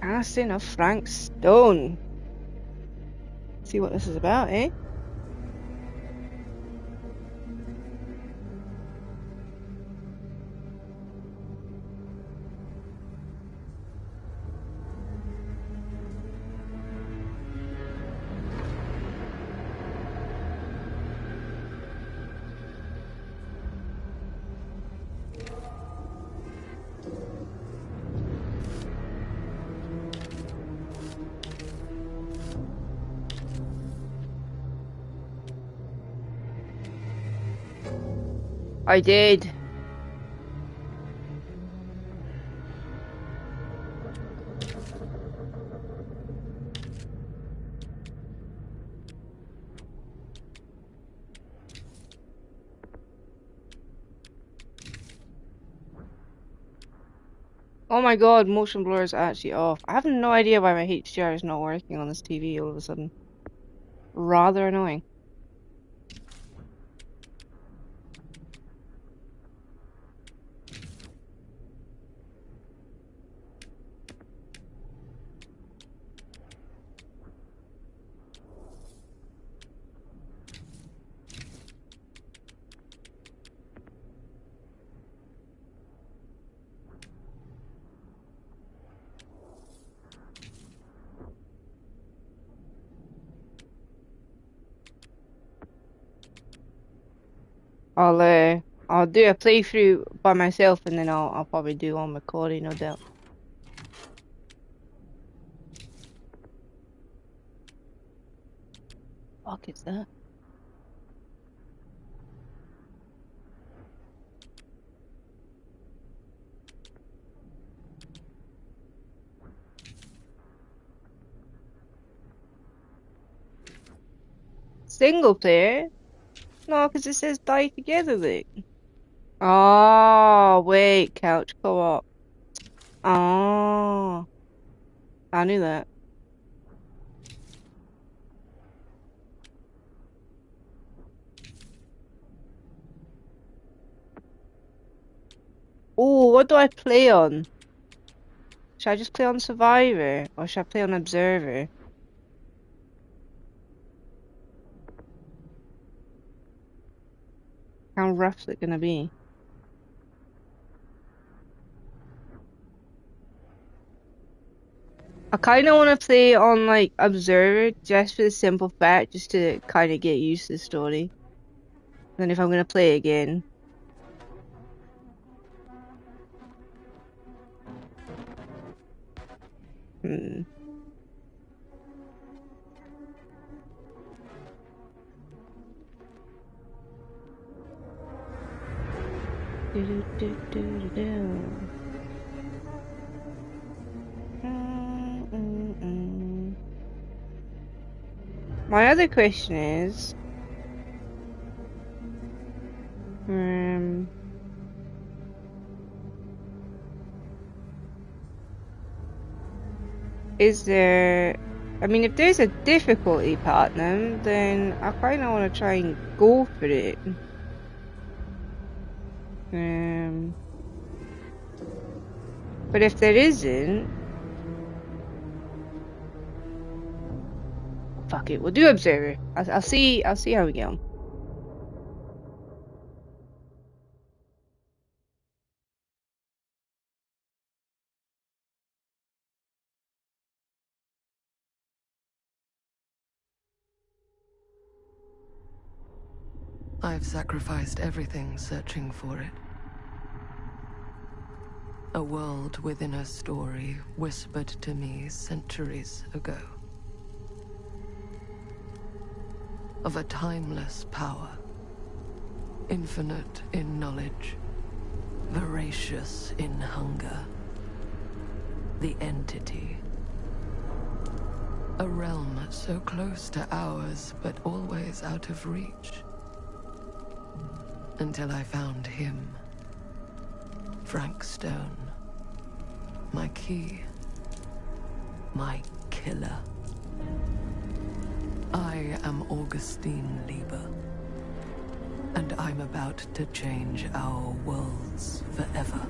Casting of Frank Stone. See what this is about, eh? I did. Oh my god, motion blur is actually off. I have no idea why my HDR is not working on this TV all of a sudden. Rather annoying. I'll do a playthrough by myself and then I'll probably do on recording, no doubt. Fuck is that? Single player? No, because it says die together, look. Oh, wait, couch co-op. Oh, I knew that. Oh, what do I play on? Should I just play on Survivor? Or should I play on Observer? How rough is it gonna be? I kinda wanna play on, like, Observer, just for the simple fact, just to kinda get used to the story. Then if I'm gonna play again. Hmm. My other question is there, I mean, if there's a difficulty pattern, then I kinda wanna try and go for it. But if there isn't, fuck it, we'll do Observer. I'll see how we get on. I've sacrificed everything searching for it. A world within a story whispered to me centuries ago. Of a timeless power, infinite in knowledge, voracious in hunger. The entity. A realm so close to ours, but always out of reach. Until I found him. Frank Stone. My key. My killer. I am Augustine Lieber, and I'm about to change our worlds forever.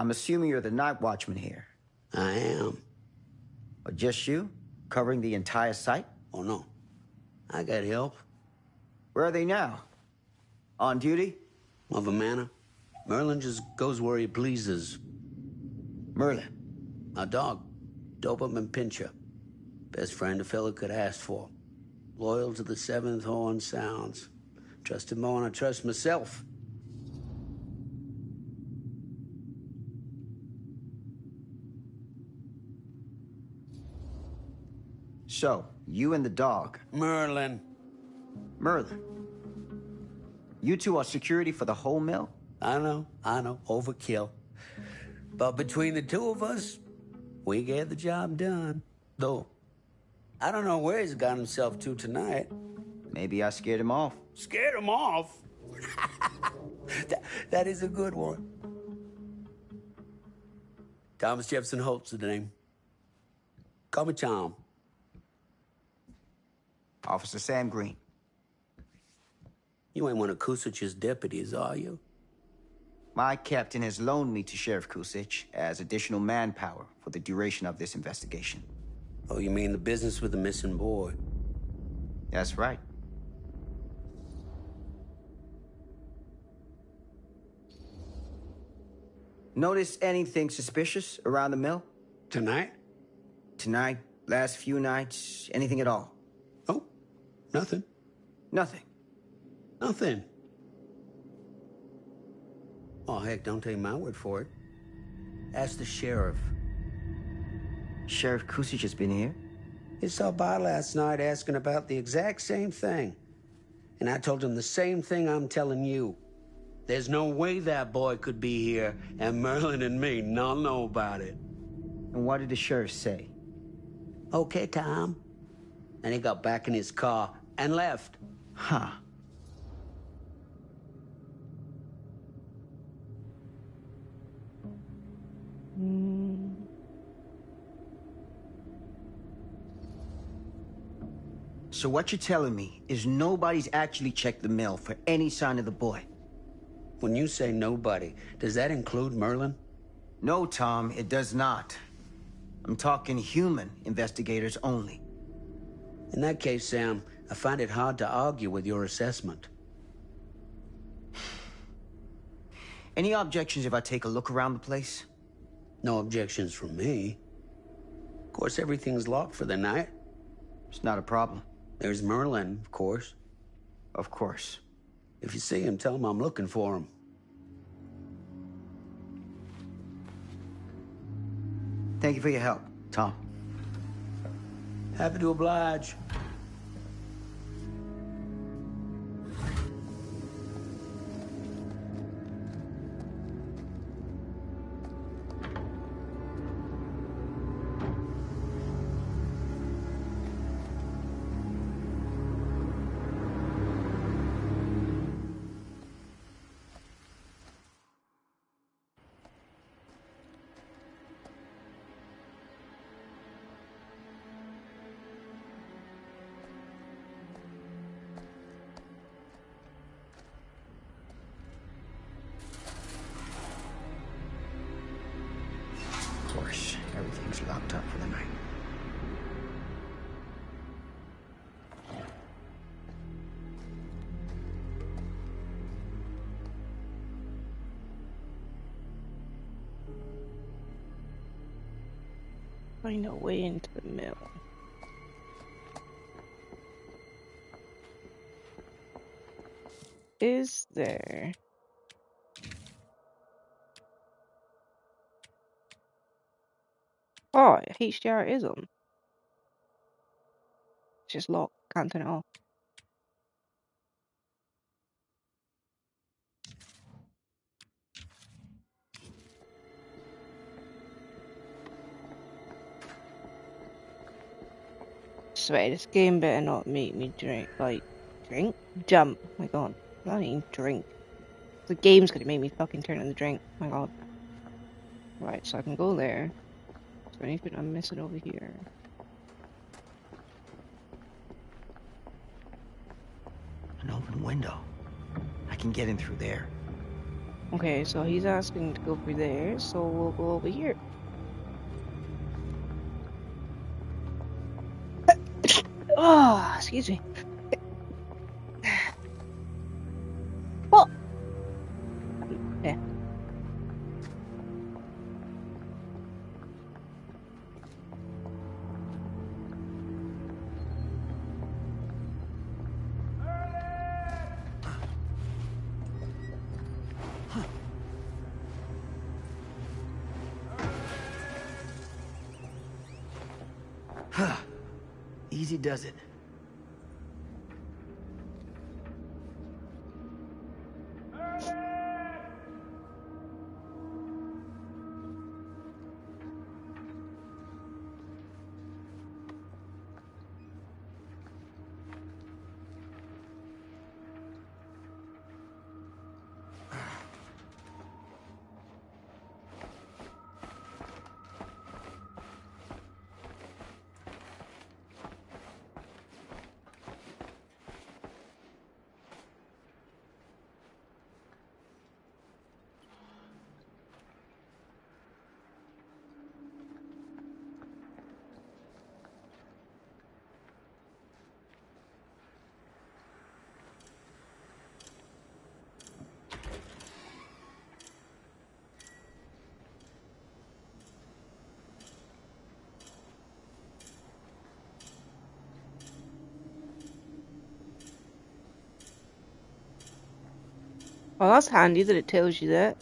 I'm assuming you're the night watchman here. I am. Or just you? Covering the entire site? Oh, no. I got help. Where are they now? On duty? Of a manner. Merlin just goes where he pleases. Merlin? A dog. Doberman Pinscher. Best friend a fella could ask for. Loyal to the seventh horn sounds. Trust him more than I trust myself. So, you and the dog. Merlin. Merlin. You two are security for the whole mill? I know. Overkill. But between the two of us, we get the job done. Though, I don't know where he's got himself to tonight. Maybe I scared him off. Scared him off? that is a good one. Thomas Jefferson Holt's the name. Call me Tom. Officer Sam Green. You ain't one of Kusich's deputies, are you? My captain has loaned me to Sheriff Kusich as additional manpower for the duration of this investigation. Oh, you mean the business with the missing boy? That's right. Notice anything suspicious around the mill? Tonight? Tonight, last few nights, anything at all? Oh, nothing. Nothing. Nothing. Oh, heck, don't take my word for it. Ask the sheriff. Sheriff Kusich has been here? He saw by last night asking about the exact same thing. And I told him the same thing I'm telling you. There's no way that boy could be here, and Merlin and me not know about it. And what did the sheriff say? Okay, Tom. And he got back in his car and left. Huh. Mm. So what you're telling me is nobody's actually checked the mail for any sign of the boy? When you say nobody, does that include Merlin? No, Tom, it does not. I'm talking human investigators only. In that case, Sam, I find it hard to argue with your assessment. Any objections if I take a look around the place? No objections from me. Of course, everything's locked for the night. It's not a problem. There's Merlin, of course. Of course. If you see him, tell him I'm looking for him. Thank you for your help, Tom. Happy to oblige. Of course, everything's locked up for the night. Find a way into the mill. Is there? Oh, HDR is on. It's just locked. Can't turn it off. Swear, this game better not make me drink. Jump. Oh my god. Not even drink. The game's gonna make me fucking turn on the drink. Oh my god. Right, so I can go there. Is there anything I'm missing over here? An open window. I can get in through there. Okay, so he's asking to go through there, so we'll go over here. Oh, excuse me. What? Yeah. Easy does it. Oh, that's handy that it tells you that.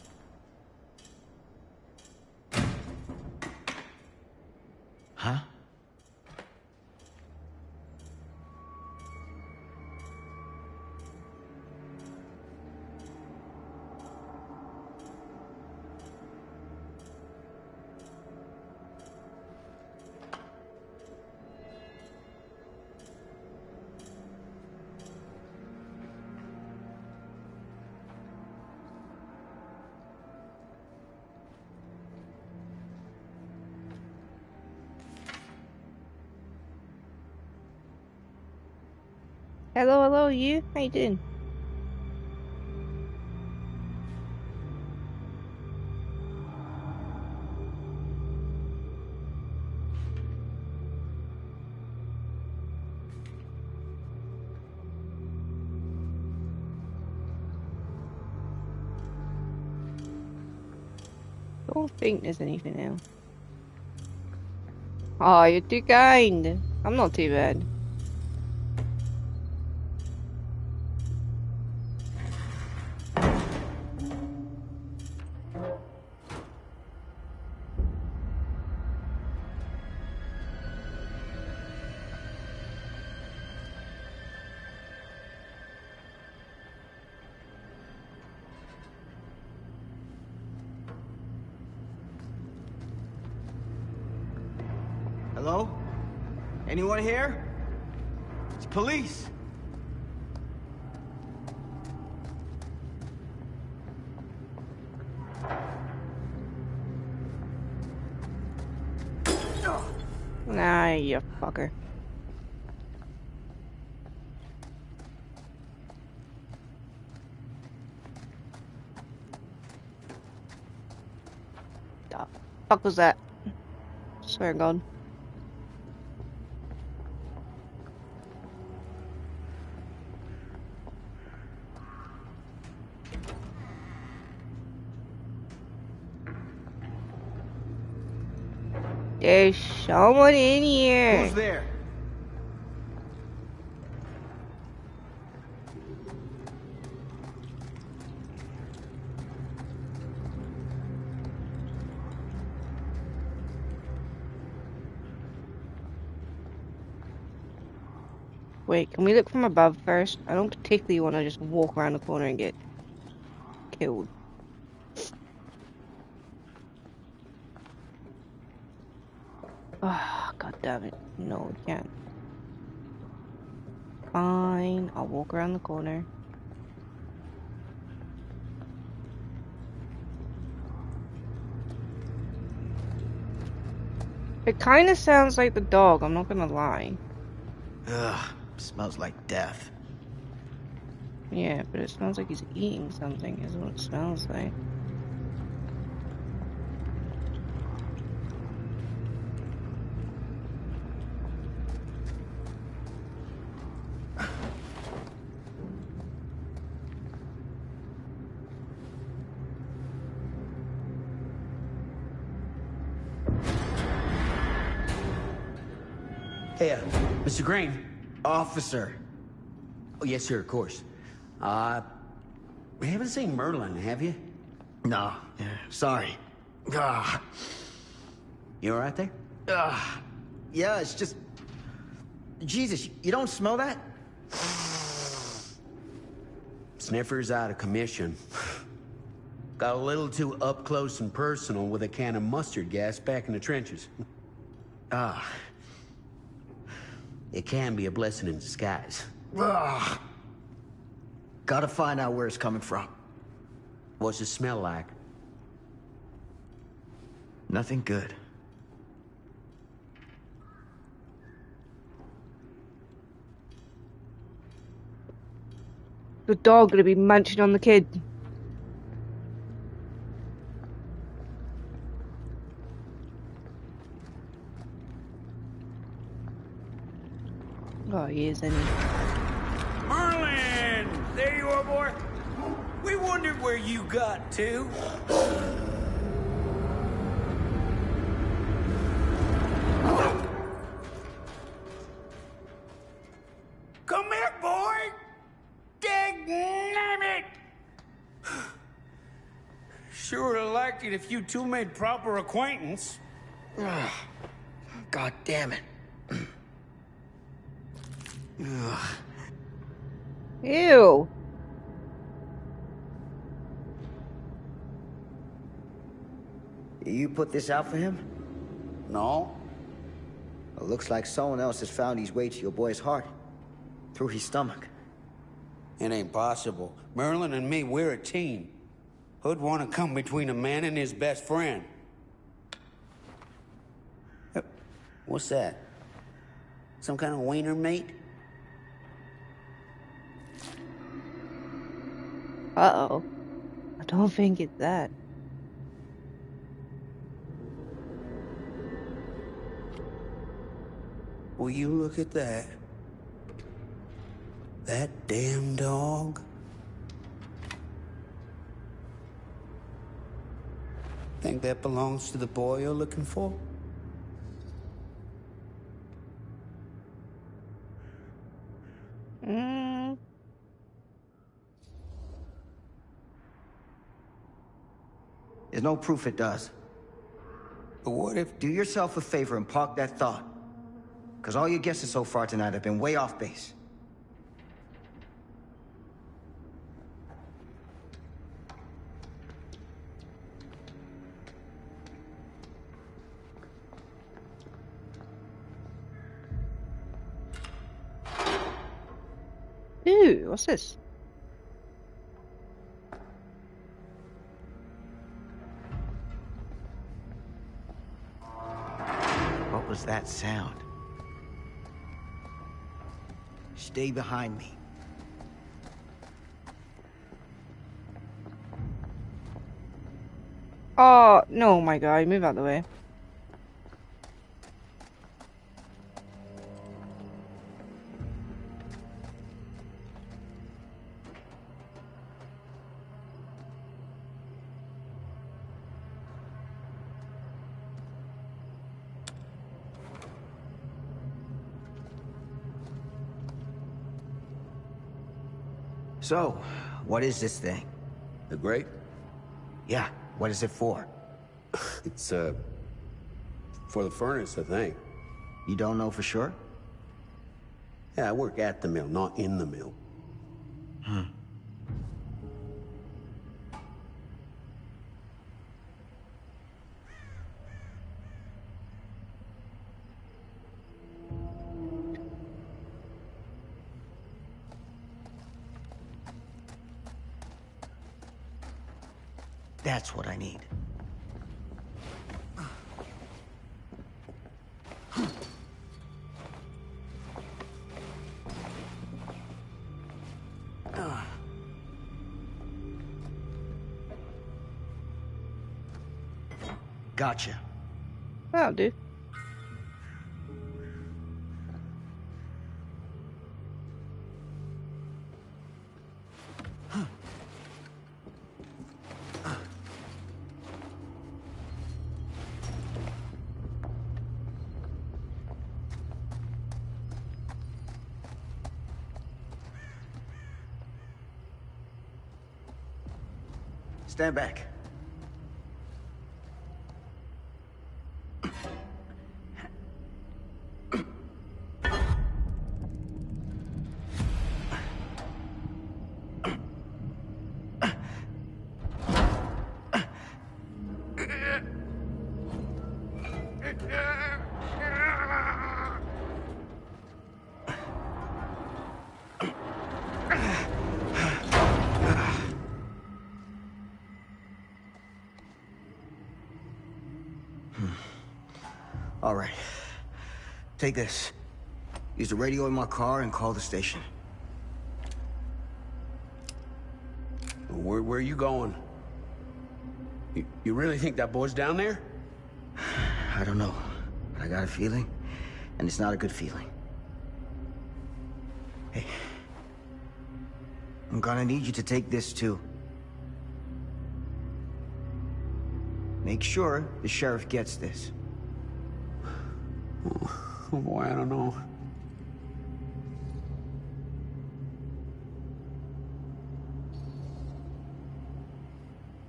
Huh? Hello, hello, you? How you doing? Don't think there's anything else. Oh, you're too kind. I'm not too bad. Hello? Anyone here? It's police. Nah, you fucker. The fuck was that? Swear to God. There's someone in here. Who's there? Wait, can we look from above first? I don't particularly want to just walk around the corner and get killed. Ah, God damn it. No, we can't. Fine, I'll walk around the corner. It kind of sounds like the dog, I'm not gonna lie. Ugh, smells like death. Yeah, but it smells like he's eating something, is what it smells like. Hey, Mr. Green. Officer. Oh, yes, sir, of course. We haven't seen Merlin, have you? No, yeah, sorry. Ah, You all right there? yeah, it's just... Jesus, you don't smell that? Sniffer's out of commission. Got a little too up close and personal with a can of mustard gas back in the trenches. Ah. It can be a blessing in disguise. Ugh. Gotta find out where it's coming from. What's it smell like? Nothing good. The dog gonna be munching on the kid. Oh, he is, isn't he? Merlin! There you are, boy. We wondered where you got to. Come here, boy! Dang it! Sure would have liked it if you two made proper acquaintance. Ugh. God damn it. Ugh. Ew. You put this out for him? No? It looks like someone else has found his way to your boy's heart. Through his stomach. It ain't possible. Merlin and me, we're a team. Who'd want to come between a man and his best friend? What's that? Some kind of wiener meat? Uh-oh. I don't think it's that. Will you look at that? That damn dog. Think that belongs to the boy you're looking for? Mm. There's no proof it does. But what if... Do yourself a favor and park that thought. Because all your guesses so far tonight have been way off base. Ooh, what's this? What was that sound? Stay behind me. Oh, no, my guy, move out of the way. So, what is this thing? The grate? Yeah, what is it for? It's, for the furnace, I think. You don't know for sure? Yeah, I work at the mill, not in the mill. That's what I need. Gotcha. That'll do. Stand back. All right. Take this. Use the radio in my car and call the station. Where are you going? You really think that boy's down there? I don't know, but I got a feeling, and it's not a good feeling. Hey, I'm gonna need you to take this too. Make sure the sheriff gets this. Oh boy, I don't know.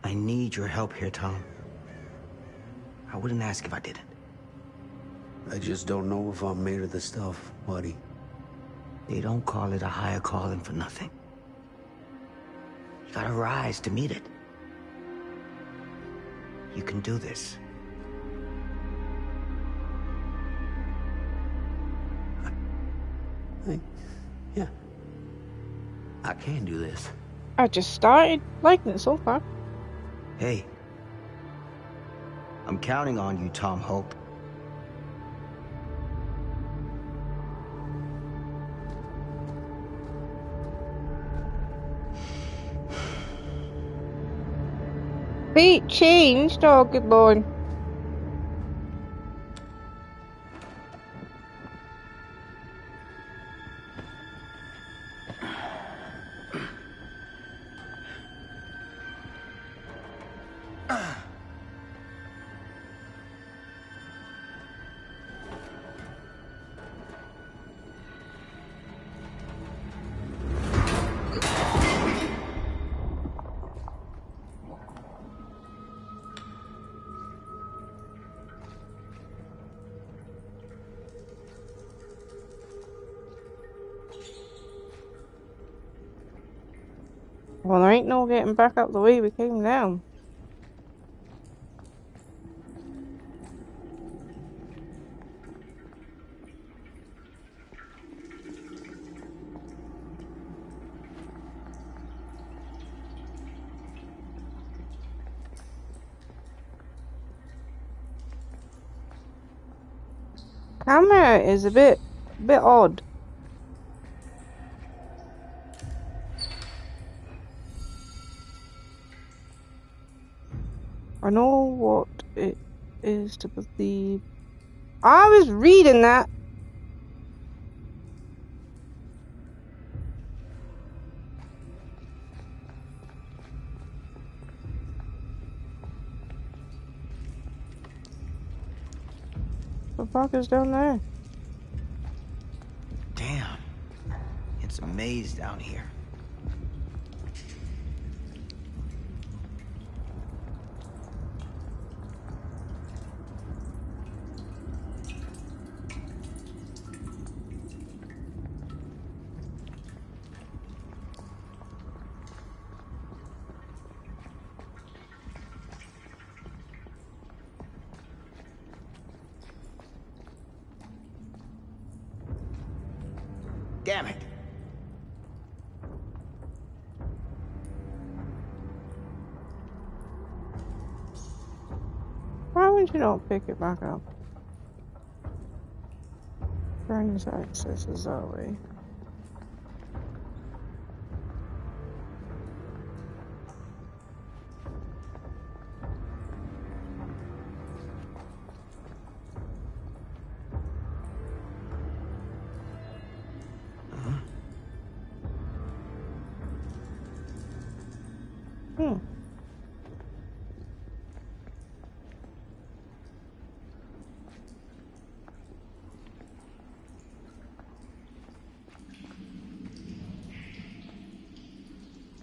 I need your help here, Tom. I wouldn't ask if I didn't. I just don't know if I'm made of the stuff, buddy. They don't call it a higher calling for nothing. You gotta rise to meet it. You can do this. Yeah. I can do this. I just started liking it so far. Hey. I'm counting on you, Tom Hope. Feet changed? Oh, good lord. Well, there ain't no getting back up the way we came down. Camera is a bit odd. I know what it is to believe. I was reading that. The fuck is down there? Damn. It's a maze down here. Damn it. Why would you not pick it back up? Brandon's access is that way.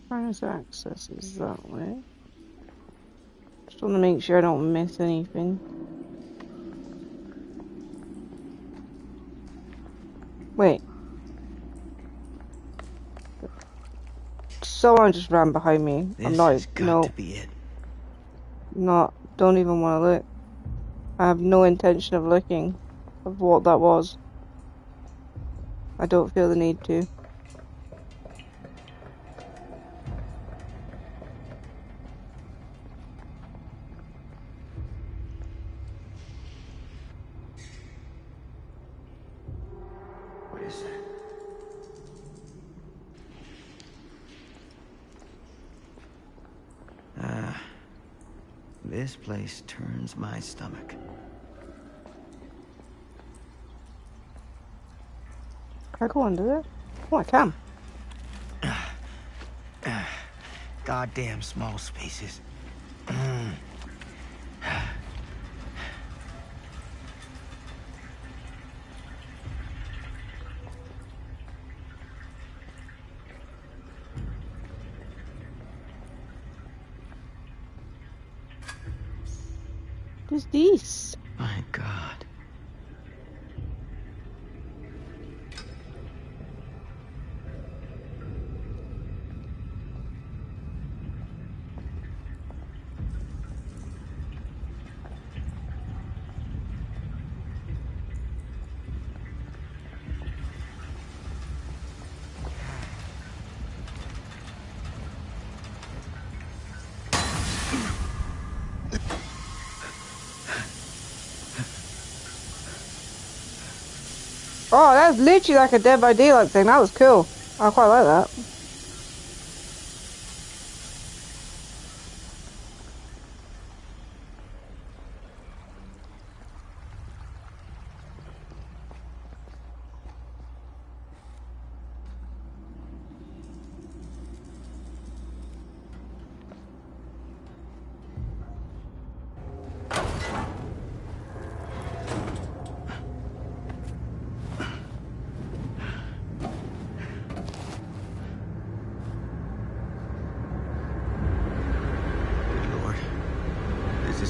Brandon's access is that way. Just want to make sure I don't miss anything. Wait. Someone just ran behind me. This I'm not. has got No. to be it. Not. Don't even want to look. I have no intention of looking of what that was. I don't feel the need to. What is that? This place turns my stomach. Can I go under there? Oh, I can. Goddamn small spaces. What is this? My God. Oh, that's literally like a Dead by Daylight thing. That was cool. I quite like that.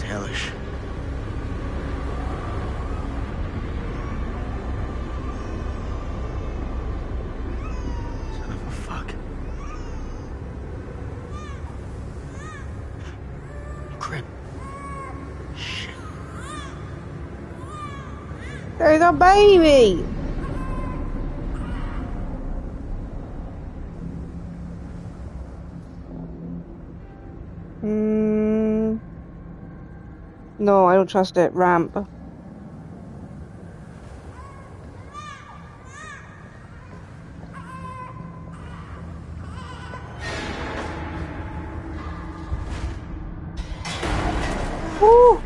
hellish. Son of a fuck. Crap. Shit. There's a baby! No, I don't trust it. Ramp. Woo!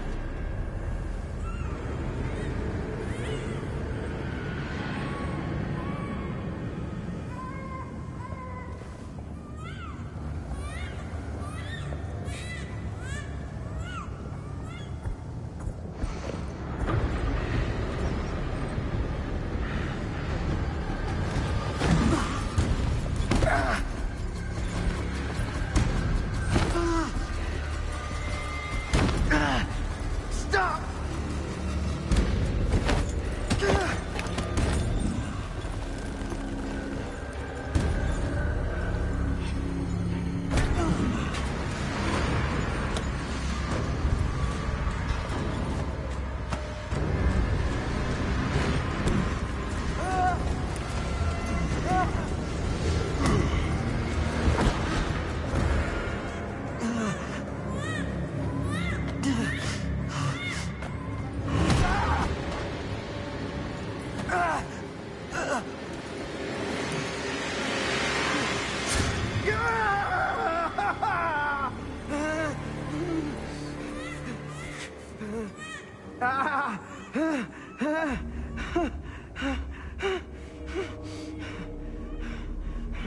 Stop!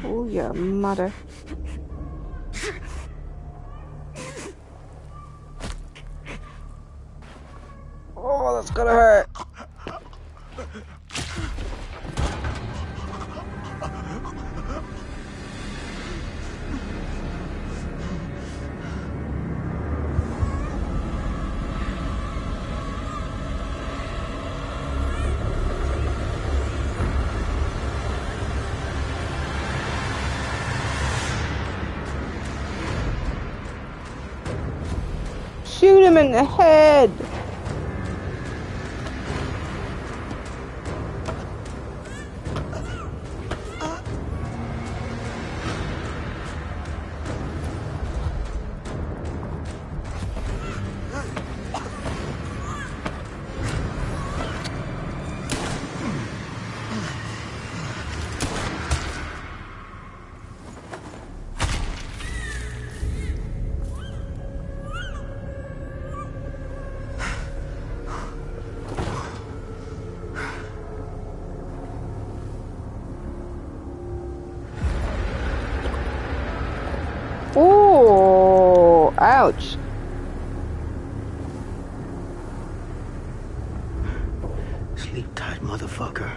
Oh, your mother. Oh, that's gonna hurt. Shoot him in the head! Oh, ouch. Sleep tight, motherfucker.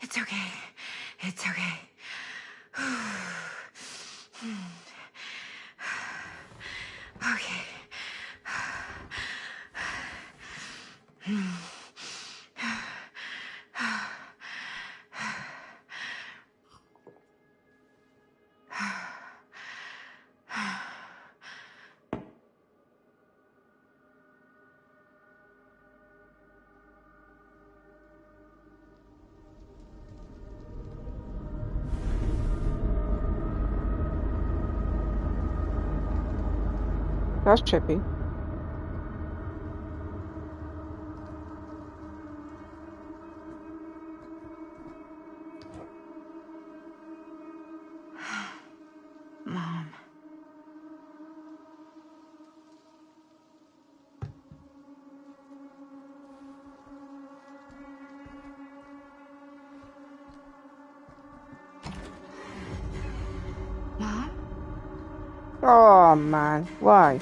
It's okay. It's okay. Okay. That's trippy. Mom. Mom? Oh man, why?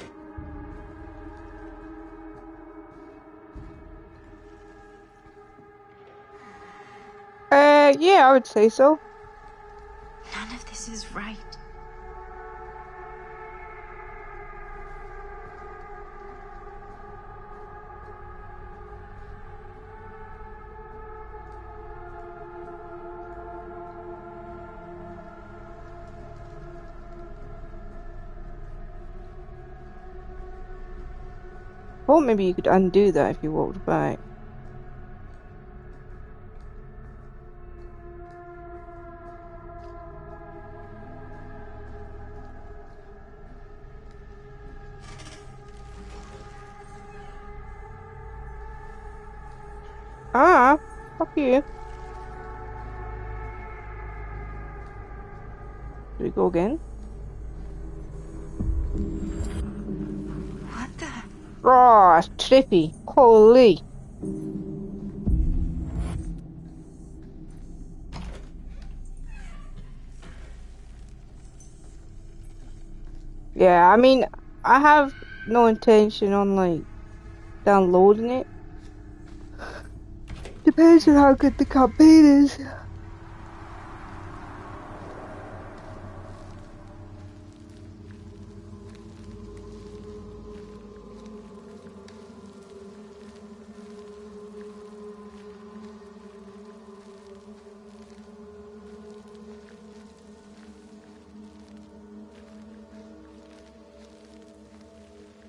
Yeah, I would say so. None of this is right. Or maybe you could undo that if you walked back. Ah, fuck you. Do we go again? What the? Oh, it's trippy. Holy. Yeah, I mean, I have no intention on, like, downloading it. Depends on how good the campaign is.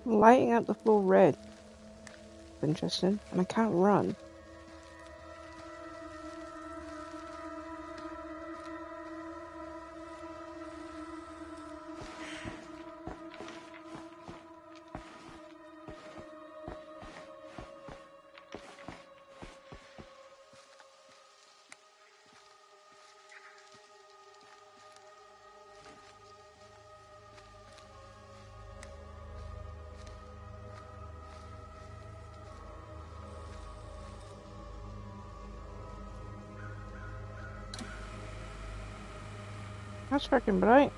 Lighting up the floor red. Interesting. And I can't run. That's freaking bright.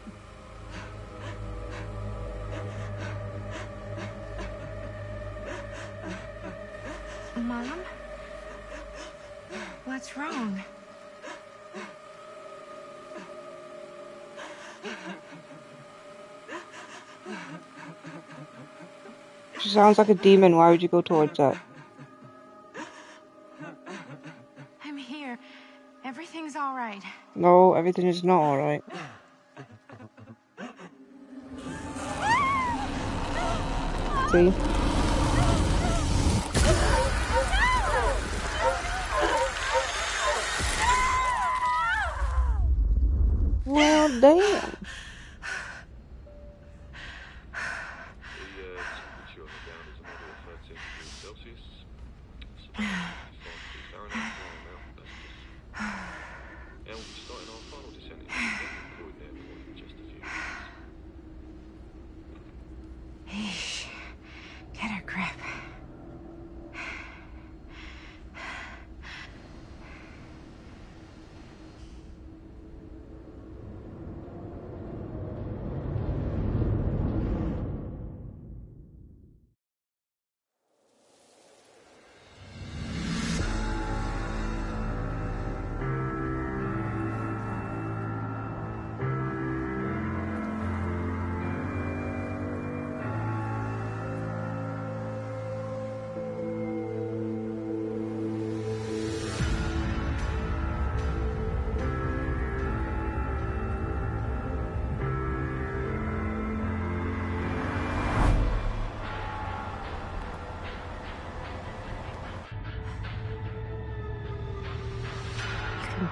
Mom? What's wrong? She sounds like a demon. Why would you go towards that? I'm here. Everything's all right. No, everything is not alright. See? Well, damn. Eesh. Get a grip.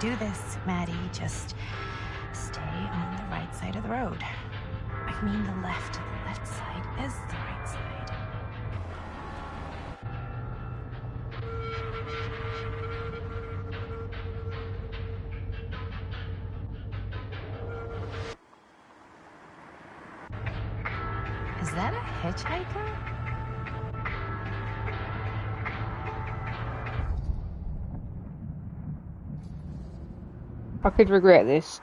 Do this, Maddie. Just stay on the right side of the road. I mean the left. The that side is the right side. Is that a hitchhiker? I could regret this.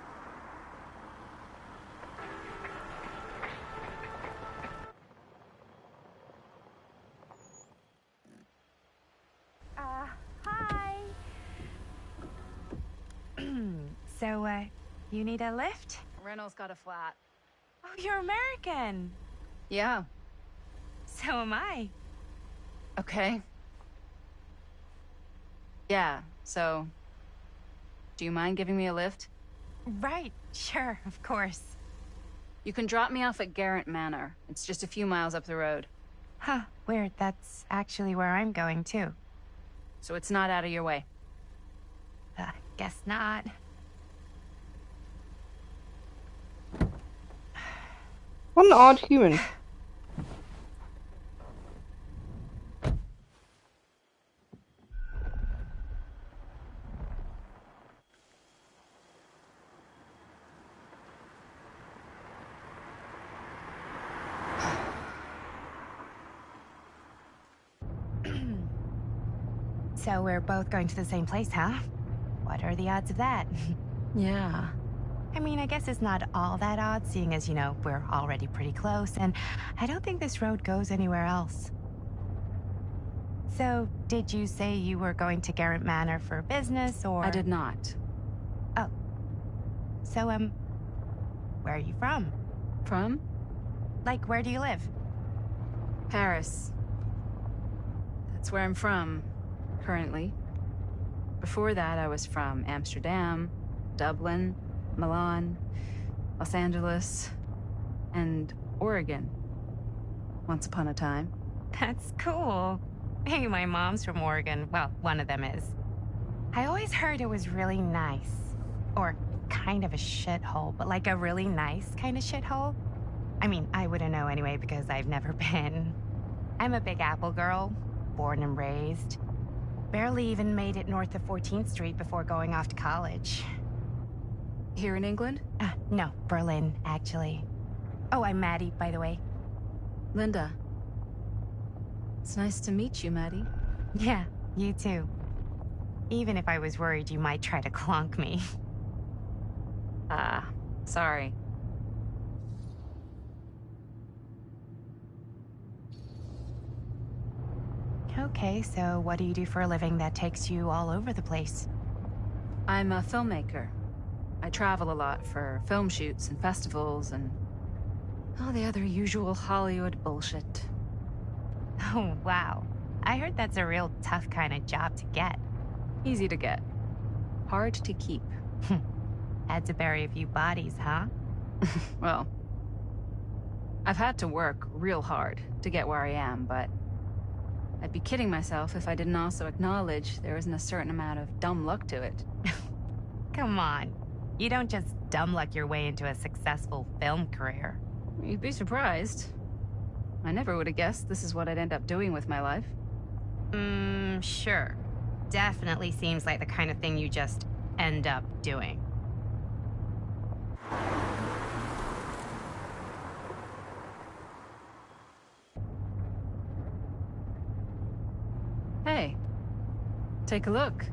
Hi. So, you need a lift? Reynolds got a flat. Oh, you're American. Yeah. So am I. Okay. Yeah, so... Do you mind giving me a lift? Right, sure, of course. You can drop me off at Garrett Manor. It's just a few miles up the road. Huh, weird. That's actually where I'm going, too. So it's not out of your way. Guess not. What an odd human. So we're both going to the same place, huh? What are the odds of that? Yeah. I mean, I guess it's not all that odd, seeing as, you know, we're already pretty close, and I don't think this road goes anywhere else. So, did you say you were going to Garrett Manor for business, or...? I did not. Oh. So, where are you from? From? Like, where do you live? Paris. That's where I'm from, currently. Before that, I was from Amsterdam, Dublin, Milan, Los Angeles, and Oregon. Once upon a time. That's cool. Hey, my mom's from Oregon. Well, one of them is. I always heard it was really nice. Or kind of a shithole, but like a really nice kind of shithole. I mean, I wouldn't know anyway because I've never been. I'm a Big Apple girl, born and raised. Barely even made it north of 14th Street before going off to college. Here in England? No, Berlin, actually. Oh, I'm Maddie, by the way. Linda. It's nice to meet you, Maddie. Yeah, you too. Even if I was worried you might try to clonk me. Sorry. Okay, so what do you do for a living that takes you all over the place? I'm a filmmaker. I travel a lot for film shoots and festivals and all the other usual Hollywood bullshit. Oh, wow. I heard that's a real tough kind of job to get. Easy to get. Hard to keep. Had to bury a few bodies, huh? Well, I've had to work real hard to get where I am, but I'd be kidding myself if I didn't also acknowledge there isn't a certain amount of dumb luck to it. Come on. You don't just dumb luck your way into a successful film career. You'd be surprised. I never would have guessed this is what I'd end up doing with my life. Sure. Definitely seems like the kind of thing you just end up doing. Hey, take a look.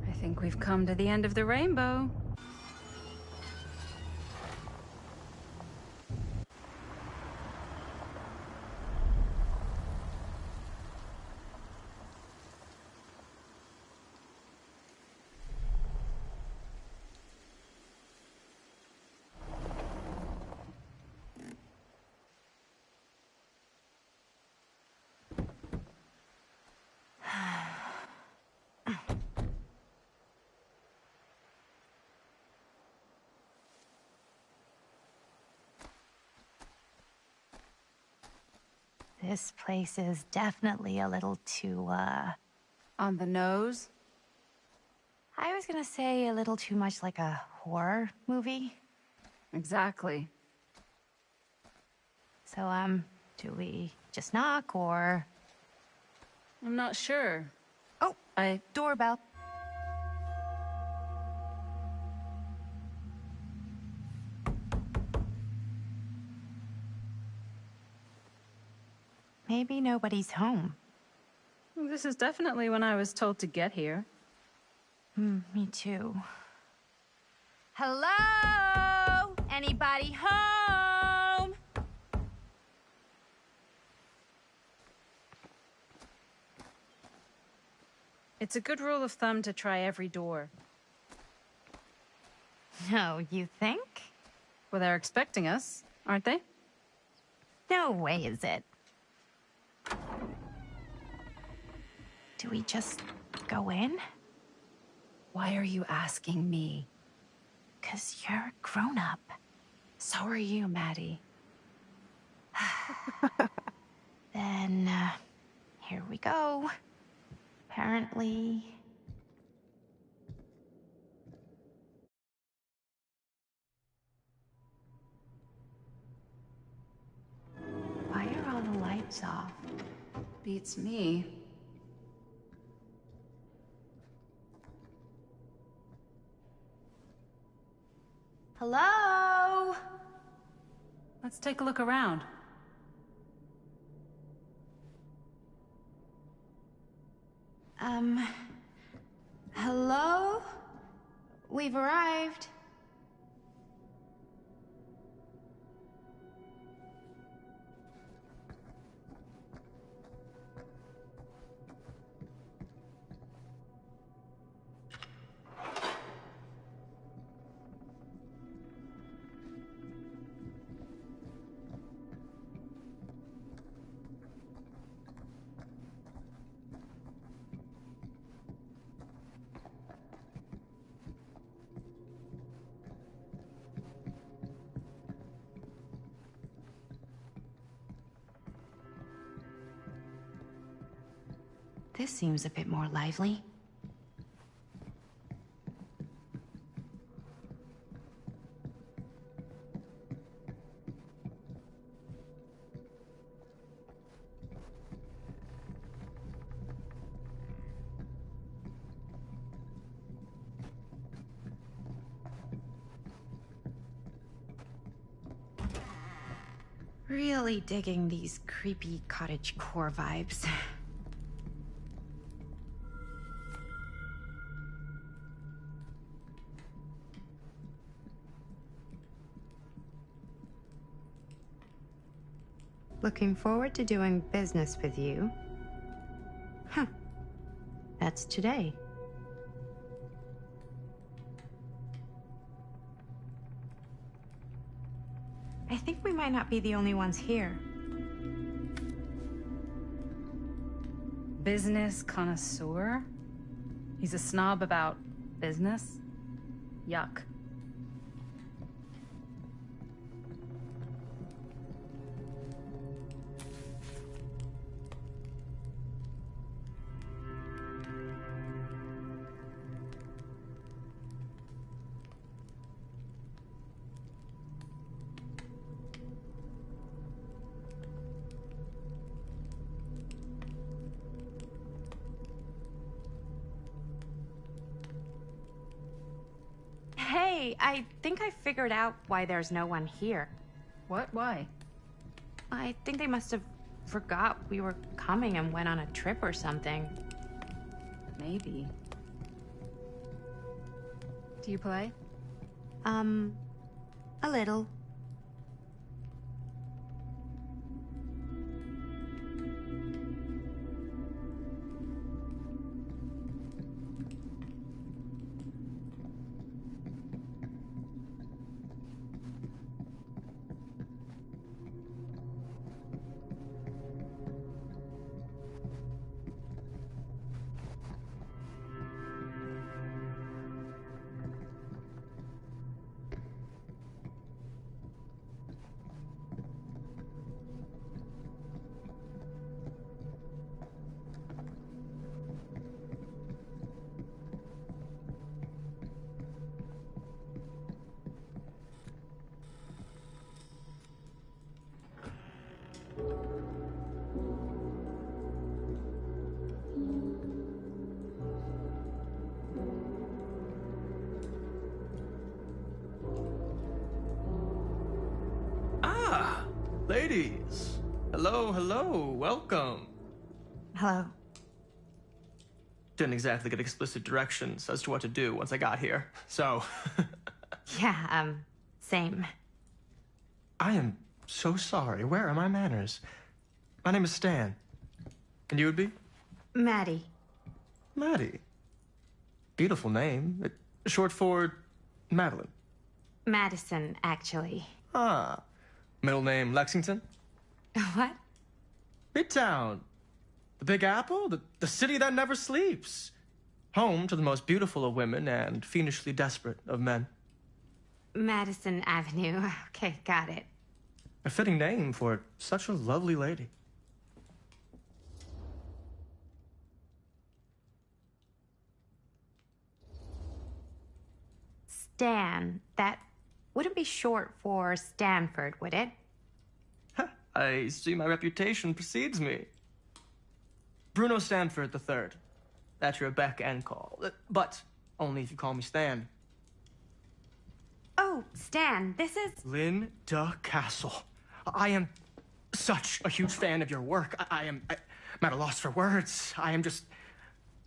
I think we've come to the end of the rainbow. This place is definitely a little too, On the nose? I was gonna say a little too much like a horror movie. Exactly. So, do we just knock or... I'm not sure. Oh, doorbell. Maybe nobody's home. This is definitely when I was told to get here. Me too. Hello? Anybody home? It's a good rule of thumb to try every door. No, you think? Well, they're expecting us, aren't they? No way is it. Do we just go in? Why are you asking me? 'Cause you're a grown-up. So are you, Maddie. Then, here we go. Apparently... Why are all the lights off? Beats me. Hello? Let's take a look around. Hello? We've arrived. This seems a bit more lively. Really digging these creepy cottagecore vibes. Looking forward to doing business with you. Huh. That's today. I think we might not be the only ones here. Business connoisseur? He's a snob about business? Yuck. Hey, I think I figured out why there's no one here. What? Why? I think they must have forgot we were coming and went on a trip or something. Maybe. Do you play? A little. Ladies, hello, hello, welcome. Hello. Didn't exactly get explicit directions as to what to do once I got here, so. Yeah, same. I am so sorry. Where are my manners? My name is Stan. And you would be? Maddie. Maddie. Beautiful name. Short for Madeline. Madison, actually. Ah. Middle name Lexington? What? Midtown. The Big Apple? The city that never sleeps. Home to the most beautiful of women and fiendishly desperate of men. Madison Avenue. Okay, got it. A fitting name for such a lovely lady. Stan. That wouldn't be short for Stanford, would it? I see my reputation precedes me. Bruno Stanford III. At your beck and call. But only if you call me Stan. Oh, Stan, this is... Linda Castle. I am such a huge fan of your work. I'm at a loss for words. I am just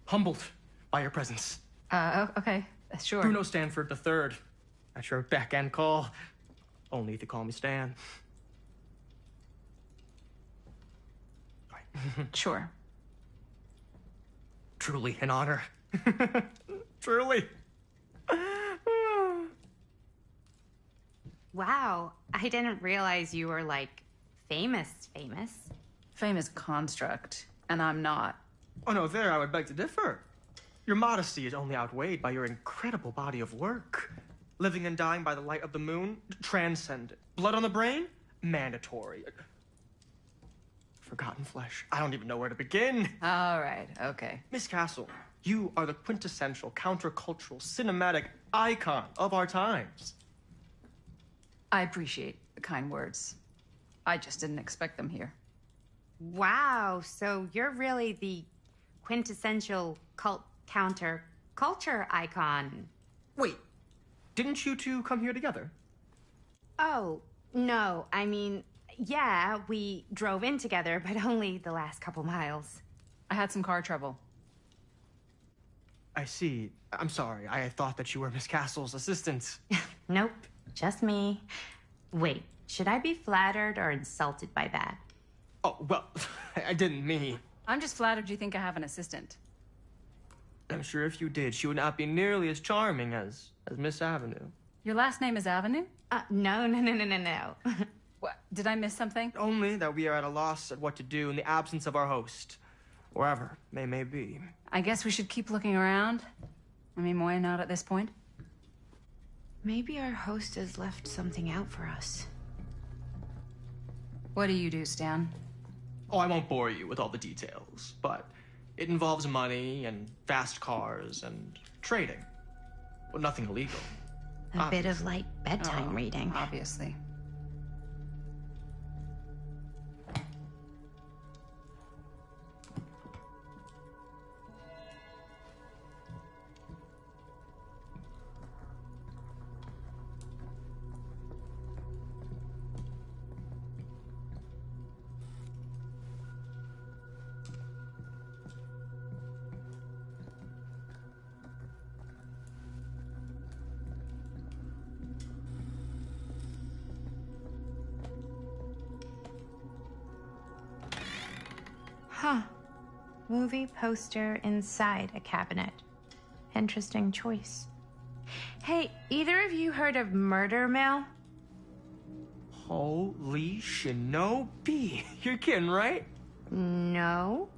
humbled by your presence. Okay, sure. Bruno Stanford III. At your beck and call. Only if you call me Stan. Sure. Truly an honor. Truly. Wow, I didn't realize you were, like, famous. Famous construct, and I'm not. Oh no, there I would beg to differ. Your modesty is only outweighed by your incredible body of work. Living and dying by the light of the moon, transcendent. Blood on the brain, mandatory. Forgotten flesh. I don't even know where to begin. All right, okay. Miss Castle, you are the quintessential countercultural cinematic icon of our times. I appreciate the kind words. I just didn't expect them here. Wow, so you're really the quintessential counter-culture icon. Wait, didn't you two come here together? Oh, no, I mean, yeah, we drove in together, but only the last couple miles. I had some car trouble. I see. I'm sorry. I thought that you were Miss Castle's assistant. Nope, just me. Wait, should I be flattered or insulted by that? Oh, well, I didn't mean. I'm just flattered you think I have an assistant. I'm sure if you did, she would not be nearly as charming as Miss Avenue. Your last name is Avenue? No. What, did I miss something? Only that we are at a loss at what to do in the absence of our host. Wherever they may be. I guess we should keep looking around. I mean, why not at this point? Maybe our host has left something out for us. What do you do, Stan? Oh, I won't bore you with all the details, but it involves money and fast cars and trading. Well, nothing illegal. A bit of light bedtime reading. Obviously. Huh. Movie poster inside a cabinet. Interesting choice. Hey, either of you heard of Murder Mill? Holy shinobi. You're kidding, right? No.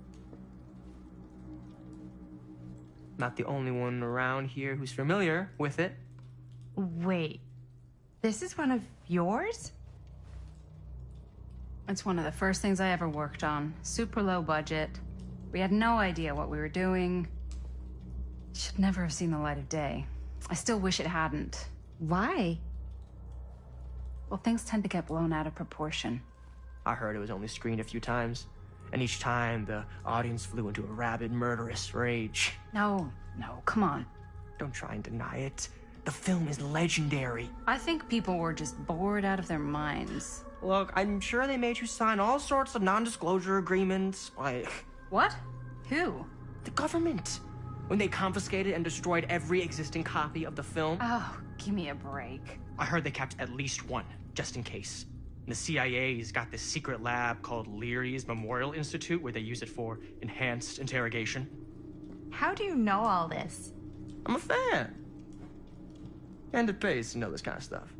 Not the only one around here who's familiar with it. Wait. This is one of yours? It's one of the first things I ever worked on. Super low budget. We had no idea what we were doing. Should never have seen the light of day. I still wish it hadn't. Why? Well, things tend to get blown out of proportion. I heard it was only screened a few times, and each time the audience flew into a rabid, murderous rage. No, come on. Don't try and deny it. The film is legendary. I think people were just bored out of their minds. Look, I'm sure they made you sign all sorts of non-disclosure agreements, like... What? Who? The government. When they confiscated and destroyed every existing copy of the film. Oh, give me a break. I heard they kept at least one, just in case. And the CIA's got this secret lab called Leary's Memorial Institute where they use it for enhanced interrogation. How do you know all this? I'm a fan. And it pays to know this kind of stuff.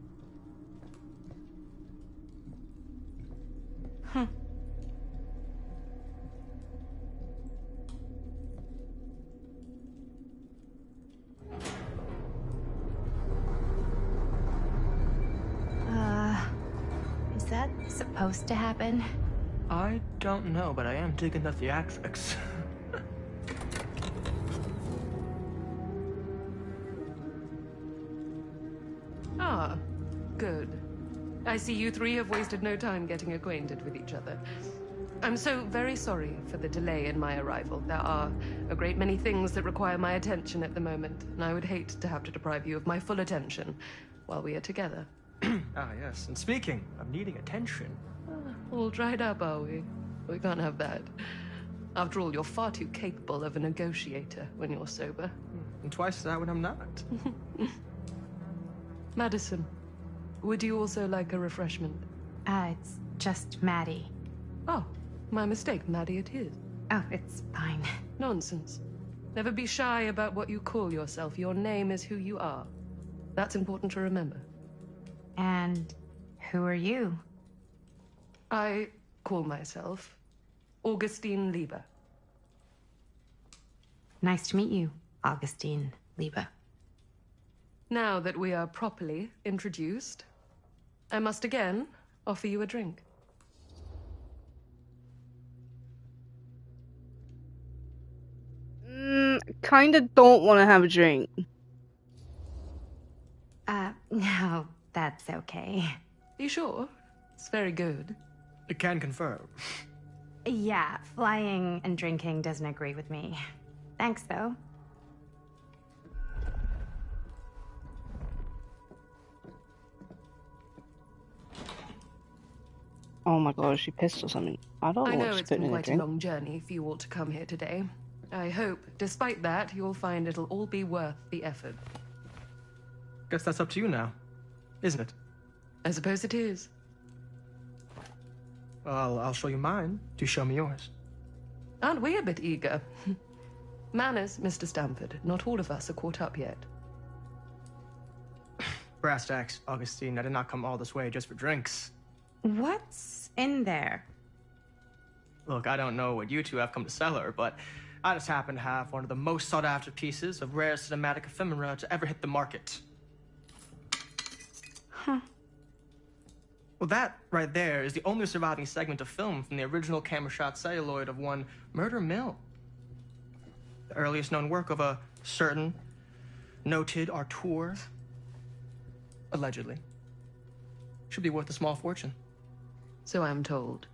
Is that supposed to happen? I don't know, but I am digging the theatrics. Ah, good. I see you three have wasted no time getting acquainted with each other. I'm so very sorry for the delay in my arrival. There are a great many things that require my attention at the moment, and I would hate to have to deprive you of my full attention while we are together. Ah, yes. And speaking of needing attention... All dried up, are we? We can't have that. After all, you're far too capable of a negotiator when you're sober. And twice that when I'm not. Madison, would you also like a refreshment? It's just Maddie. Oh, my mistake. Maddie it is. Oh, it's fine. Nonsense. Never be shy about what you call yourself. Your name is who you are. That's important to remember. And who are you? I call myself Augustine Lieber. Nice to meet you, Augustine Lieber. Now that we are properly introduced, I must again offer you a drink. Kinda don't want to have a drink. No, that's okay. You sure? It's very good. I can confirm. Yeah, flying and drinking doesn't agree with me. Thanks, though. Oh my god, is she pissed or something? I don't I know know what's it's putting been in a quite a drink. long journey for you all to come here today. I hope, despite that, you'll find it'll all be worth the effort. Guess that's up to you now, isn't it? I suppose it is. Well, I'll show you mine. Do show me yours. Aren't we a bit eager? Manners, Mr. Stamford. Not all of us are caught up yet. Brass tacks, Augustine. I did not come all this way just for drinks. What's in there? Look, I don't know what you two have come to sell her, but I just happen to have one of the most sought-after pieces of rare cinematic ephemera to ever hit the market. Huh. Well, that right there is the only surviving segment of film from the original camera shot celluloid of one Murder Mill. The earliest known work of a certain noted auteur, allegedly. Should be worth a small fortune. So I'm told.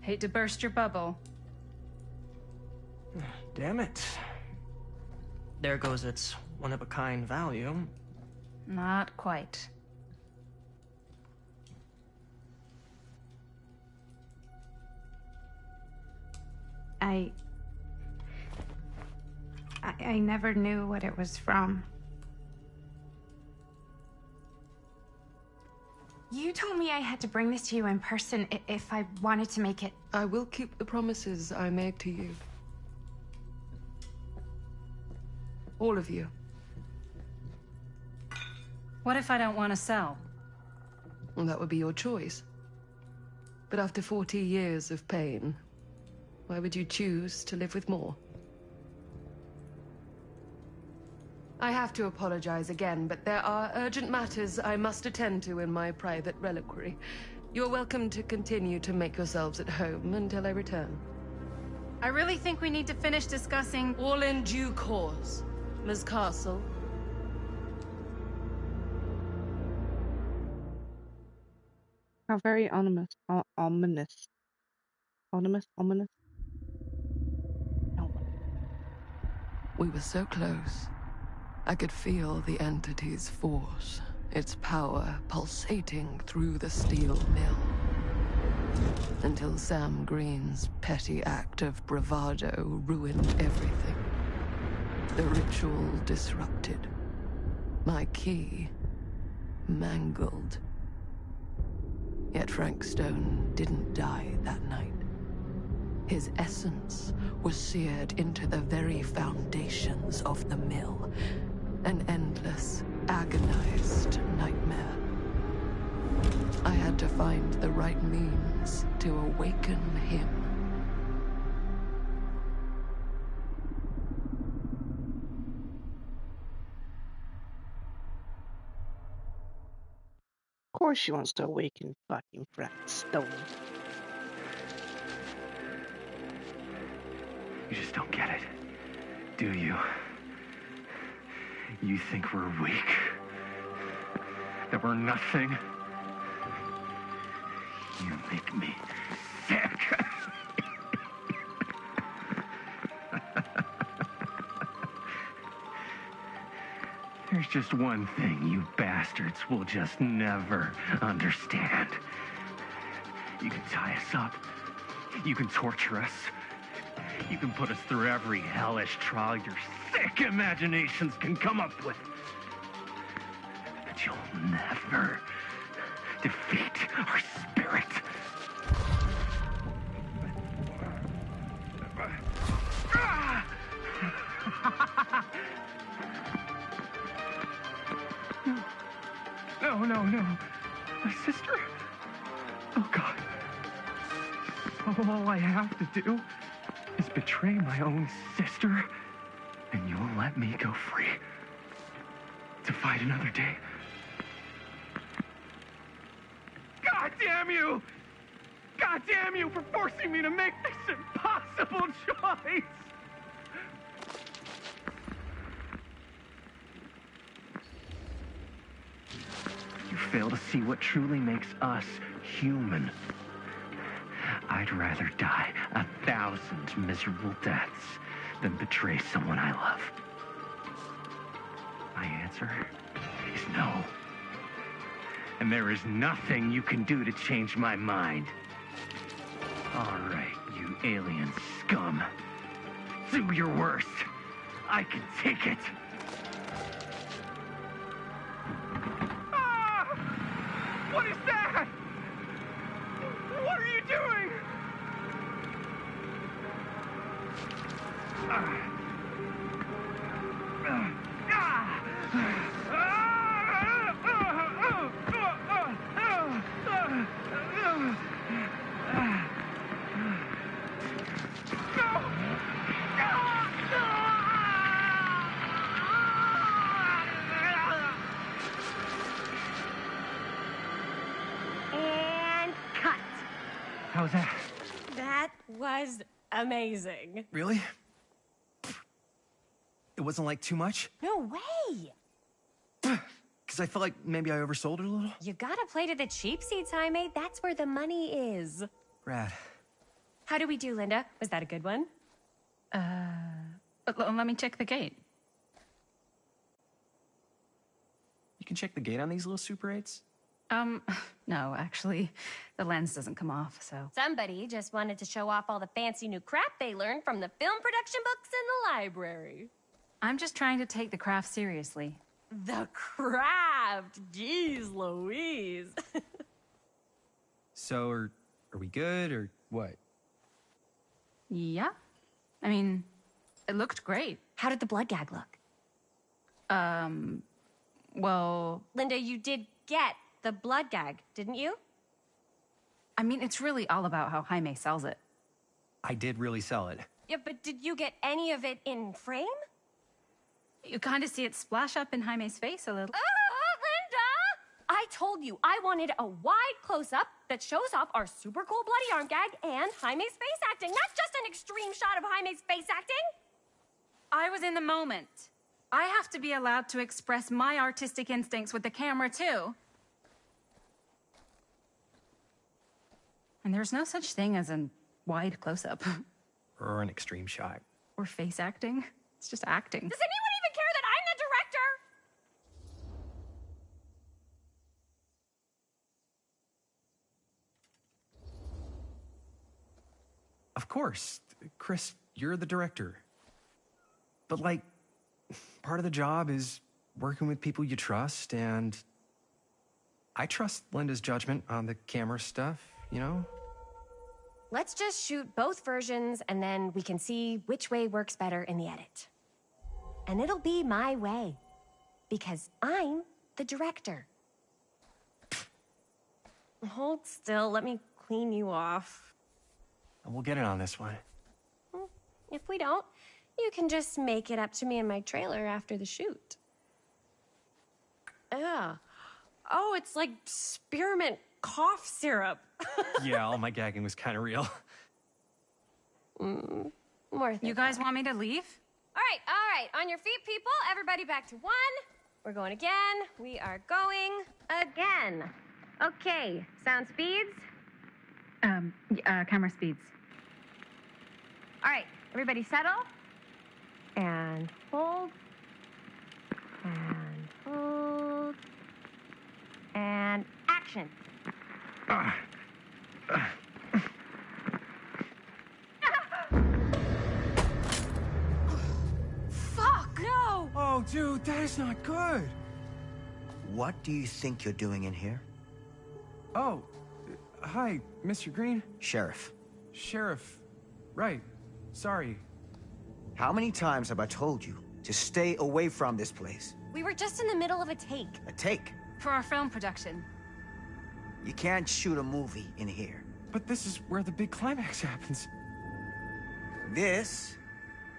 Hate to burst your bubble. Damn it. There goes its one-of-a-kind value. Not quite. I never knew what it was from. You told me I had to bring this to you in person if I wanted to make it. I will keep the promises I made to you. All of you. What if I don't want to sell? Well, that would be your choice. But after 40 years of pain, why would you choose to live with more? I have to apologize again, but there are urgent matters I must attend to in my private reliquary. You're welcome to continue to make yourselves at home until I return. I really think we need to finish discussing. All in due course, Ms. Castle. How very ominous. Ominous. Ominous? Ominous? No. We were so close. I could feel the entity's force its power pulsating through the steel mill. Until Sam Green's petty act of bravado ruined everything. The ritual disrupted. My key mangled. Yet Frank Stone didn't die that night. His essence was seared into the very foundations of the mill. An endless, agonized nightmare. I had to find the right means to awaken him. Of course she wants to awaken fucking Frank Stone. You just don't get it, do you? You think we're weak? That we're nothing? You make me sick. There's just one thing you bastards will just never understand. You can tie us up. You can torture us. You can put us through every hellish trial your sick imaginations can come up with. But you'll never defeat our spirit. No. My sister? Oh, God. All I have to do is betray my own sister, and you'll let me go free to fight another day. God damn you! God damn you for forcing me to make this impossible choice! You fail to see what truly makes us human. I'd rather die 1,000 miserable deaths than betray someone I love. My answer is no. And there is nothing you can do to change my mind. All right, you alien scum. Do your worst. I can take it. Ah! What is that? What are you doing? And cut. How's that? That was amazing. Really? It wasn't like too much? No way. Because I felt like maybe I oversold it a little? You gotta play to the cheap seats, Jaime. That's where the money is. Rad. How do we do, Linda? Was that a good one? Let me check the gate. You can check the gate on these little Super 8s? No, actually, the lens doesn't come off, so. Somebody just wanted to show off all the fancy new crap they learned from the film production books in the library. I'm just trying to take the craft seriously. The craft! Jeez Louise. So, are we good, or what? Yeah. I mean, it looked great. How did the blood gag look? Well, Linda, you did get the blood gag, didn't you? I mean, it's really all about how Jaime sells it. I did really sell it. Yeah, but did you get any of it in frame? You kind of see it splash up in Jaime's face a little. Linda! I told you I wanted a wide close-up that shows off our super cool bloody arm gag and Jaime's face acting, not just an extreme shot of Jaime's face acting. I was in the moment. I have to be allowed to express my artistic instincts with the camera, too. And there's no such thing as a wide close-up. Or an extreme shot. Or face acting. It's just acting. Does anyone even care that I'm the director? course. Chris, you're the director. But, like, part of the job is working with people you trust, and I trust Linda's judgment on the camera stuff, you know? Let's just shoot both versions, and then we can see which way works better in the edit. And it'll be my way, because I'm the director. Hold still, let me clean you off. We'll get it on this one. If we don't, you can just make it up to me in my trailer after the shoot. Yeah. Oh, it's like spearmint cough syrup. Yeah, all my gagging was kind of real. More You guys want me to leave? All right. On your feet, people. Everybody back to 1. We're going again. We are going again. Okay, sound speeds. Camera speeds. All right, everybody settle. And hold. And hold. And action. Fuck, no! Oh, dude, that is not good. What do you think you're doing in here? Oh, hi, Mr. Green. Sheriff. Sheriff. Right. Sorry. How many times have I told you to stay away from this place? We were just in the middle of a take. A take. For our film production. You can't shoot a movie in here. But this is where the big climax happens. This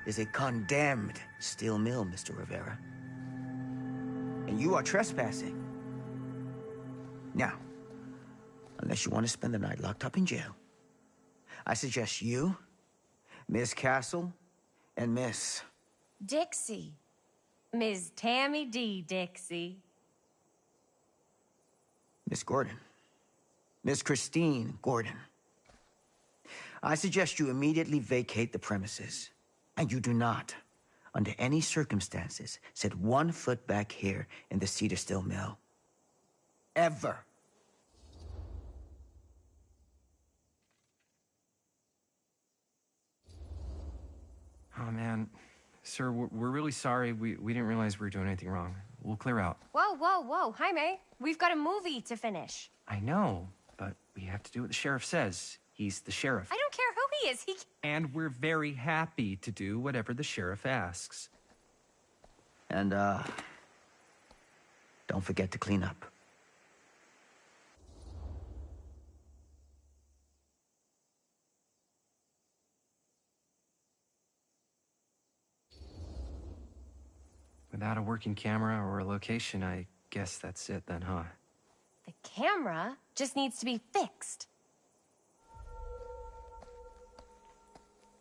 is a condemned steel mill, Mr. Rivera. And you are trespassing. Now, unless you want to spend the night locked up in jail, I suggest you, Miss Castle, and Miss... Dixie. Ms. Tammy D. Dixie. Miss Gordon. Miss Christine Gordon. I suggest you immediately vacate the premises. And you do not, under any circumstances, set 1 foot back here in the Cedar Steel Mill. Ever. Oh, man. Sir, we're really sorry. We didn't realize we were doing anything wrong. We'll clear out. Whoa. Jaime, we've got a movie to finish. I know, but we have to do what the sheriff says. He's the sheriff. I don't care who he is. And we're very happy to do whatever the sheriff asks. And, don't forget to clean up. Without a working camera or a location, I guess that's it then, huh? The camera just needs to be fixed.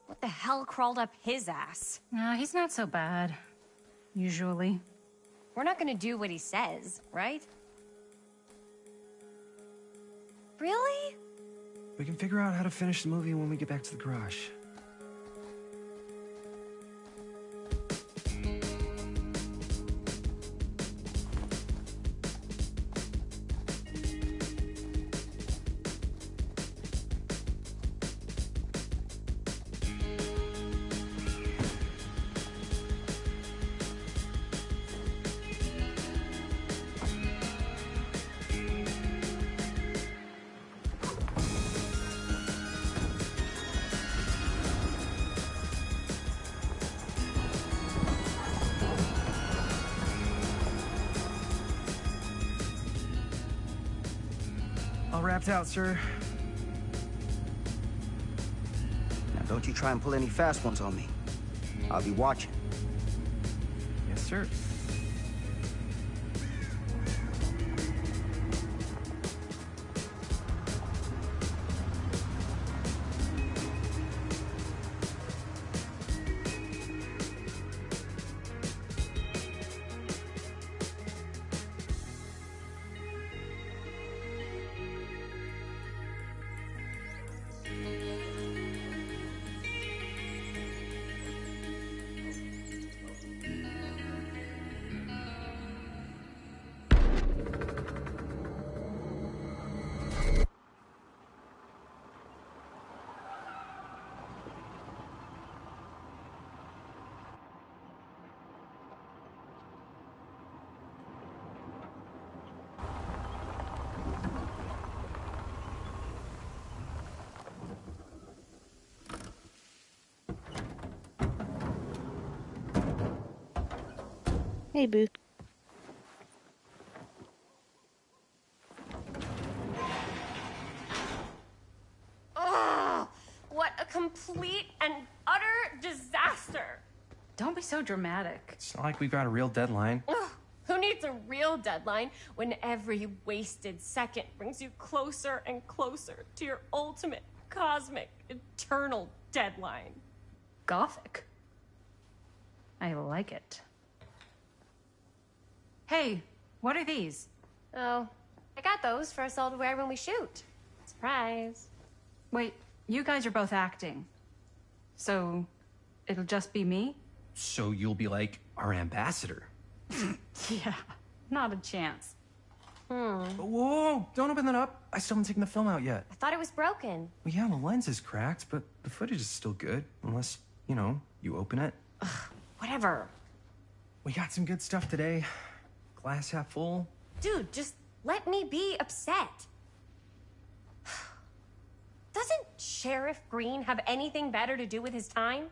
What the hell crawled up his ass? He's not so bad. Usually. We're not gonna do what he says, right? Really? We can figure out how to finish the movie when we get back to the garage. All wrapped out, sir. Now, don't you try and pull any fast ones on me. I'll be watching. Yes, sir. Hey, boo. Ugh! What a complete and utter disaster! Don't be so dramatic. It's not like we've got a real deadline. Ugh, who needs a real deadline when every wasted second brings you closer and closer to your ultimate, cosmic, eternal deadline? Gothic. I like it. Hey, what are these? Oh, I got those for us all to wear when we shoot. Surprise. Wait, you guys are both acting. So, it'll just be me? So you'll be like our ambassador. Yeah, not a chance. Whoa, don't open that up. I still haven't taken the film out yet. I thought it was broken. Well, yeah, the lens is cracked, but the footage is still good. Unless, you know, you open it. Whatever. We got some good stuff today. Glass half full. Dude, just let me be upset. Doesn't Sheriff Green have anything better to do with his time?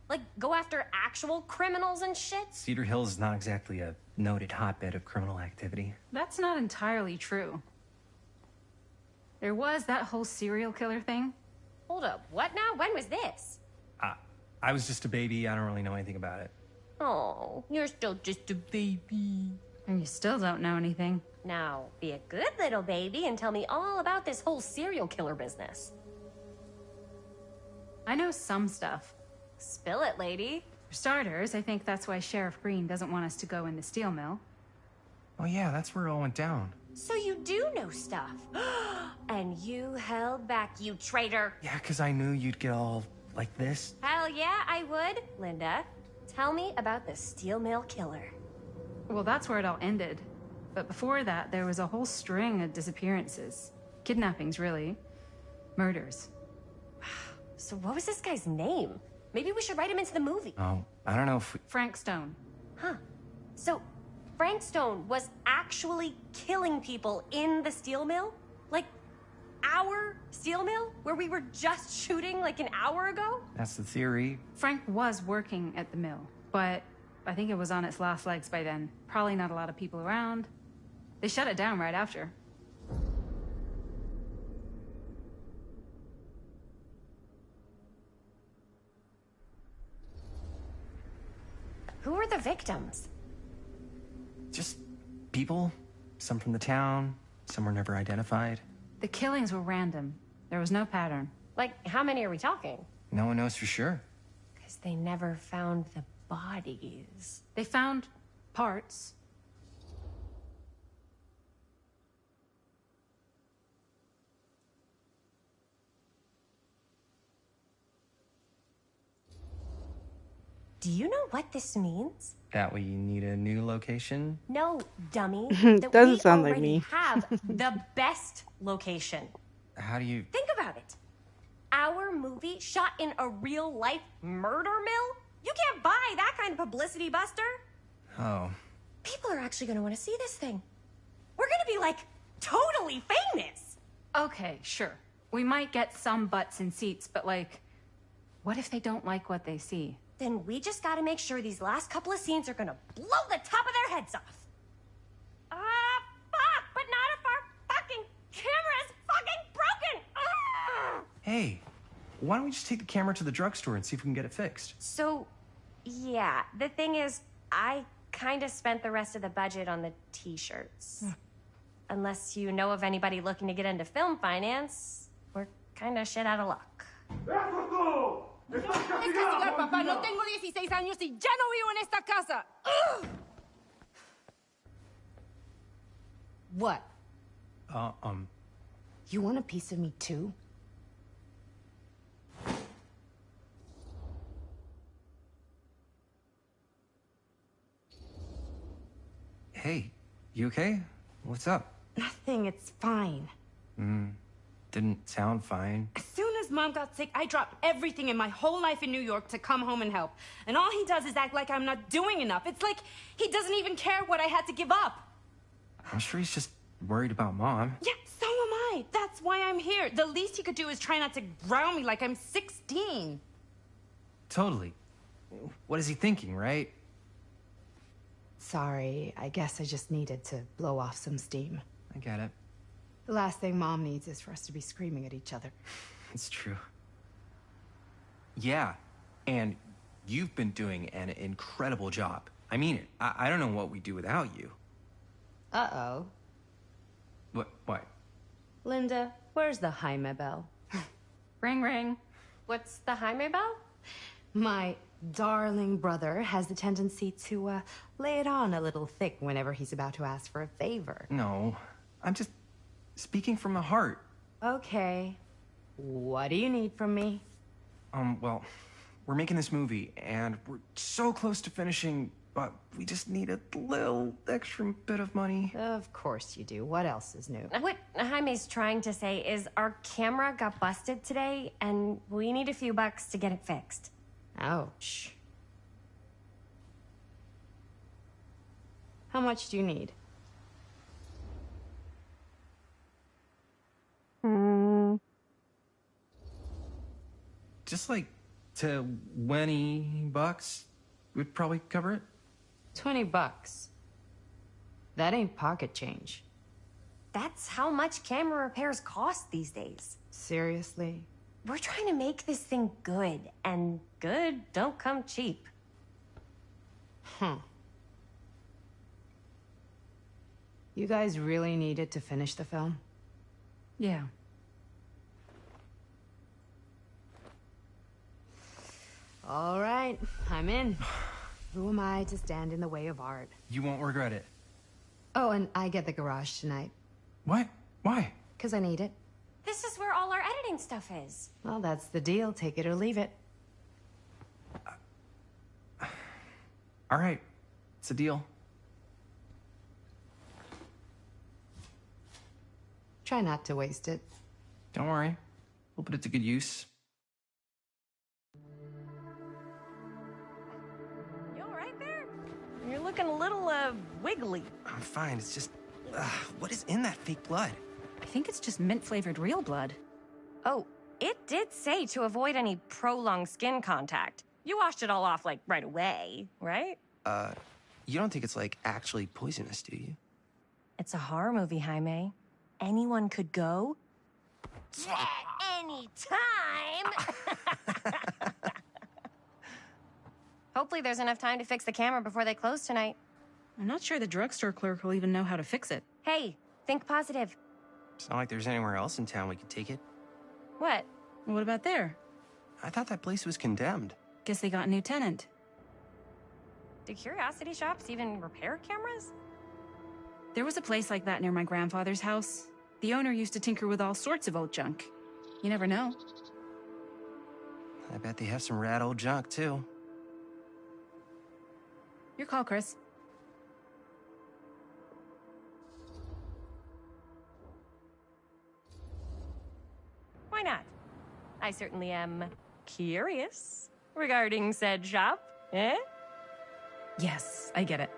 Like, go after actual criminals and shit? Cedar Hills is not exactly a noted hotbed of criminal activity. That's not entirely true. There was that whole serial killer thing. Hold up, what now? When was this? I was just a baby. I don't really know anything about it. Oh, you're still just a baby. And you still don't know anything. Now, be a good little baby and tell me all about this whole serial killer business. I know some stuff. Spill it, lady. For starters, I think that's why Sheriff Green doesn't want us to go in the steel mill. Oh yeah, that's where it all went down. So you do know stuff. And you held back, you traitor. Yeah, because I knew you'd get all like this. Hell yeah, I would. Linda, tell me about the steel mill killer. Well, that's where it all ended. But before that, there was a whole string of disappearances. Kidnappings, really. Murders. So what was this guy's name? Maybe we should write him into the movie. Oh, I don't know if we... Frank Stone. Huh. So Frank Stone was actually killing people in the steel mill? Like, our steel mill? Where we were just shooting like an hour ago? That's the theory. Frank was working at the mill, but I think it was on its last legs by then. Probably not a lot of people around. They shut it down right after. Who were the victims? Just people. Some from the town. Some were never identified. The killings were random. There was no pattern. Like, how many are we talking? No one knows for sure. Because they never found the bodies. They found parts. Do you know what this means? That we need a new location? No, dummy. That Doesn't we sound like already me. have the best location. How do you... Think about it. Our movie shot in a real-life murder mill? You can't buy that kind of publicity, Buster. Oh. People are actually going to want to see this thing. We're going to be, like, totally famous. Okay, sure. We might get some butts in seats, but like, what if they don't like what they see? Then we just got to make sure these last couple of scenes are going to blow the top of their heads off. Fuck, but not if our fucking camera is fucking broken. Hey, why don't we just take the camera to the drugstore and see if we can get it fixed? So, yeah, the thing is, I kind of spent the rest of the budget on the t-shirts. Unless you know of anybody looking to get into film finance, we're kind of shit out of luck. Papá, no tengo 16 años y ya no vivo en esta casa. What? You want a piece of me too? Hey, you okay? What's up? Nothing, it's fine. Didn't sound fine. As soon as Mom got sick, I dropped everything in my whole life in New York to come home and help. And all he does is act like I'm not doing enough. It's like he doesn't even care what I had to give up. I'm sure he's just worried about Mom. Yeah, so am I. That's why I'm here. The least he could do is try not to ground me like I'm 16. Totally. What is he thinking, right? Sorry, I guess I just needed to blow off some steam. I get it. The last thing Mom needs is for us to be screaming at each other. It's true. Yeah, and you've been doing an incredible job. I mean it. I don't know what we'd do without you. Uh-oh. What? Linda, where's the Jaime bell? Ring, ring. What's the Jaime bell? My darling brother has the tendency to, lay it on a little thick whenever he's about to ask for a favor. No, I'm just speaking from the heart. Okay. What do you need from me? Well, we're making this movie, and we're so close to finishing, but we just need a little extra bit of money. Of course you do. What else is new? What Jaime's trying to say is our camera got busted today, and we need a few bucks to get it fixed. Ouch. How much do you need? Just like $20 would probably cover it. $20. That ain't pocket change. That's how much camera repairs cost these days. Seriously? We're trying to make this thing good, and good don't come cheap. You guys really needed to finish the film? Yeah. All right, I'm in. Who am I to stand in the way of art? You won't regret it. Oh, and I get the garage tonight. What? Why? Because I need it. This is where all our editing stuff is. Well, that's the deal. Take it or leave it. All right. It's a deal. Try not to waste it. Don't worry. We'll put it to good use. You all right there? You're looking a little, wiggly. I'm fine. It's just... what is in that fake blood? I think it's just mint-flavored real blood. Oh, it did say to avoid any prolonged skin contact. You washed it all off, like, right away, right? You don't think it's, like, actually poisonous, do you? It's a horror movie, Jaime. Anyone could go. At any time! Hopefully there's enough time to fix the camera before they close tonight. I'm not sure the drugstore clerk will even know how to fix it. Hey, think positive. It's not like there's anywhere else in town we could take it. What? What about there? I thought that place was condemned. Guess they got a new tenant. Do curiosity shops even repair cameras? There was a place like that near my grandfather's house. The owner used to tinker with all sorts of old junk. You never know. I bet they have some rad old junk, too. Your call, Chris. Why not? I certainly am curious regarding said shop, eh? Yes, I get it.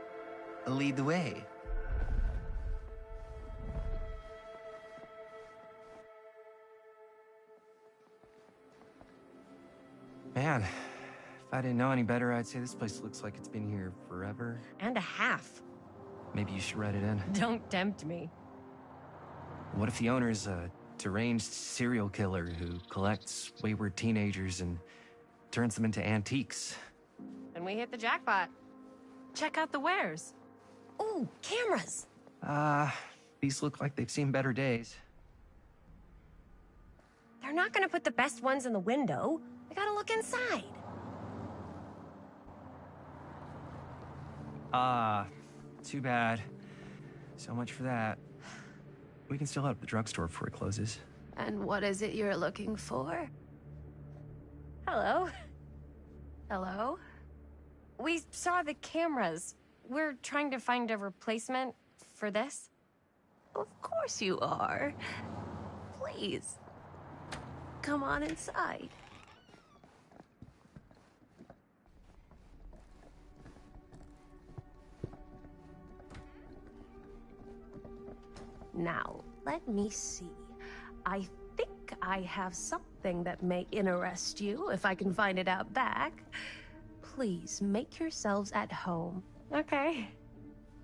Lead the way. Man, if I didn't know any better, I'd say this place looks like it's been here forever. And a half. Maybe you should write it in. Don't tempt me. What if the owner's a deranged serial killer who collects wayward teenagers and turns them into antiques? Then we hit the jackpot. Check out the wares. Ooh, cameras. These look like they've seen better days. They're not gonna put the best ones in the window. We gotta look inside. Too bad. So much for that. We can still hit up the drugstore before it closes. And what is it you're looking for? Hello? Hello? We saw the cameras. We're trying to find a replacement for this. Of course you are. Please, come on inside. Now, let me see. I think I have something that may interest you, if I can find it out back. Please, make yourselves at home. Okay.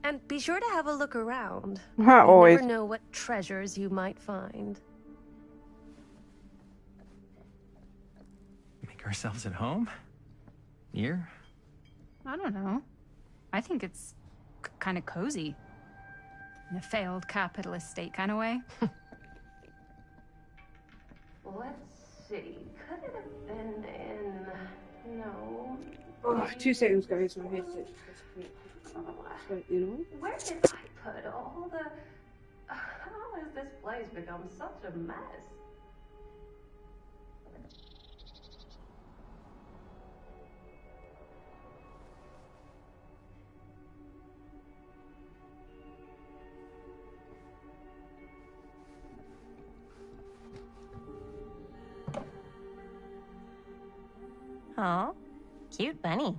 And be sure to have a look around. Not You always. never know what treasures you might find. Make ourselves at home? Here? I don't know. I think it's kind of cozy. In a failed capitalist state kind of way. Let's see. Could it have been in... No. Oh, 2 seconds, guys. My headset you know? Where did I put all the... How has this place become such a mess? Aw, cute bunny.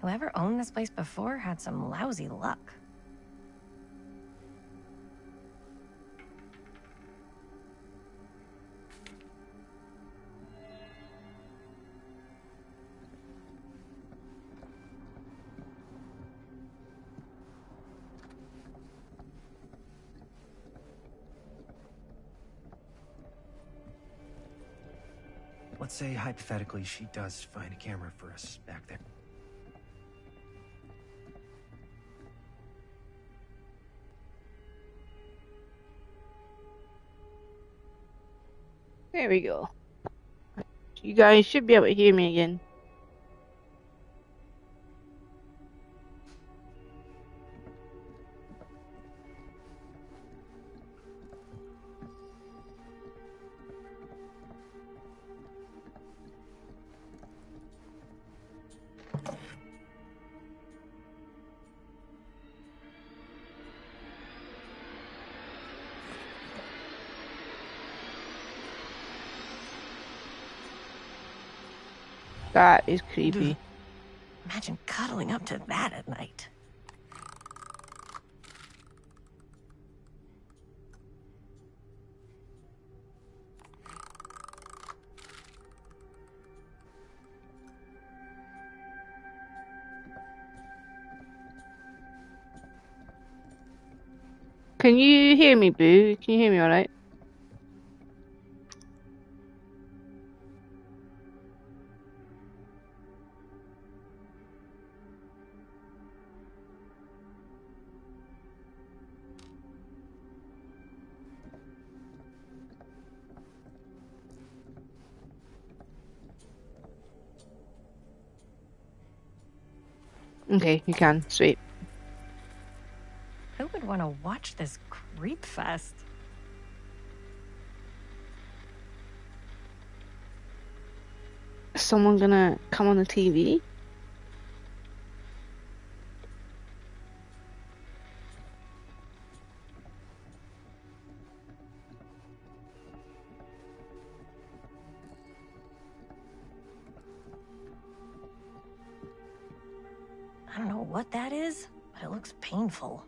Whoever owned this place before had some lousy luck. Let's say, hypothetically, she does find a camera for us back there. There we go. You guys should be able to hear me again. That is creepy. Imagine cuddling up to that at night. Can you hear me, Boo? Can you hear me alright? Okay, you can. Sweet. Who would want to watch this creep fest? Is someone gonna come on the TV? I don't know what that is, but it looks painful.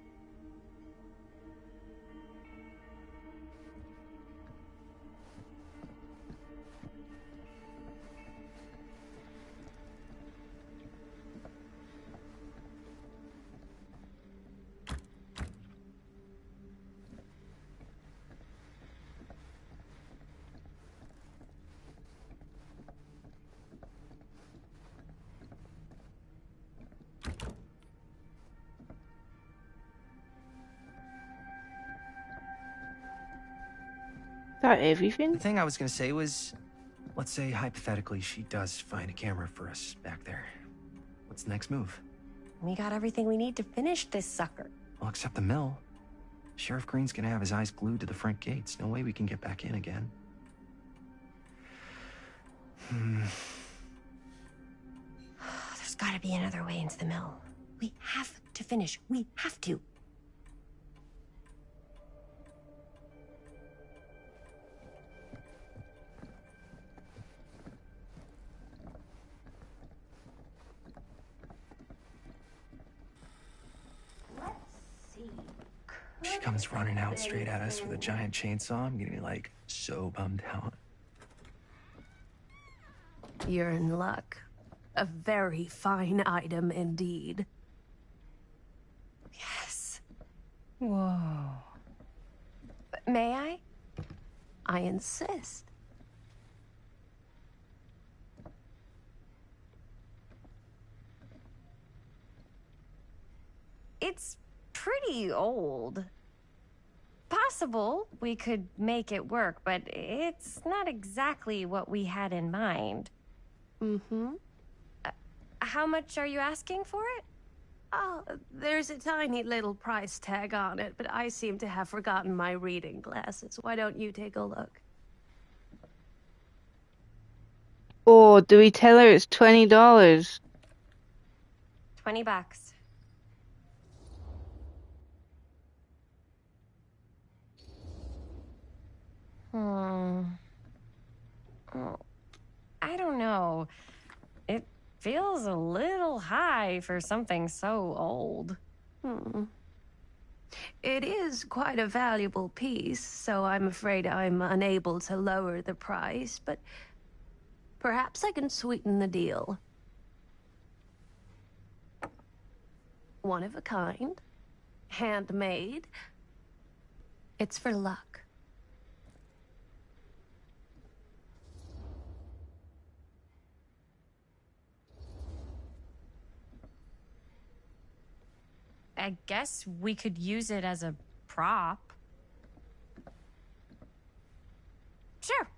That everything? The thing I was gonna say was, let's say, hypothetically, she does find a camera for us back there. What's the next move? We got everything we need to finish this sucker. Well, except the mill. Sheriff Green's gonna have his eyes glued to the front gates. No way we can get back in again. There's gotta be another way into the mill. We have to finish. We have to. She comes running out straight at us with a giant chainsaw. I'm getting like so bummed out. You're in luck. A very fine item indeed. Yes. Whoa. May I? I insist. It's pretty old. Possible we could make it work, but it's not exactly what we had in mind. Mm-hmm. How much are you asking for it? Oh, there's a tiny little price tag on it, but I seem to have forgotten my reading glasses. Why don't you take a look? Oh, do we tell her it's $20? $20. Oh, I don't know. It feels a little high for something so old. It is quite a valuable piece, so I'm afraid I'm unable to lower the price, but perhaps I can sweeten the deal. One of a kind, handmade. It's for luck. I guess we could use it as a prop. Sure.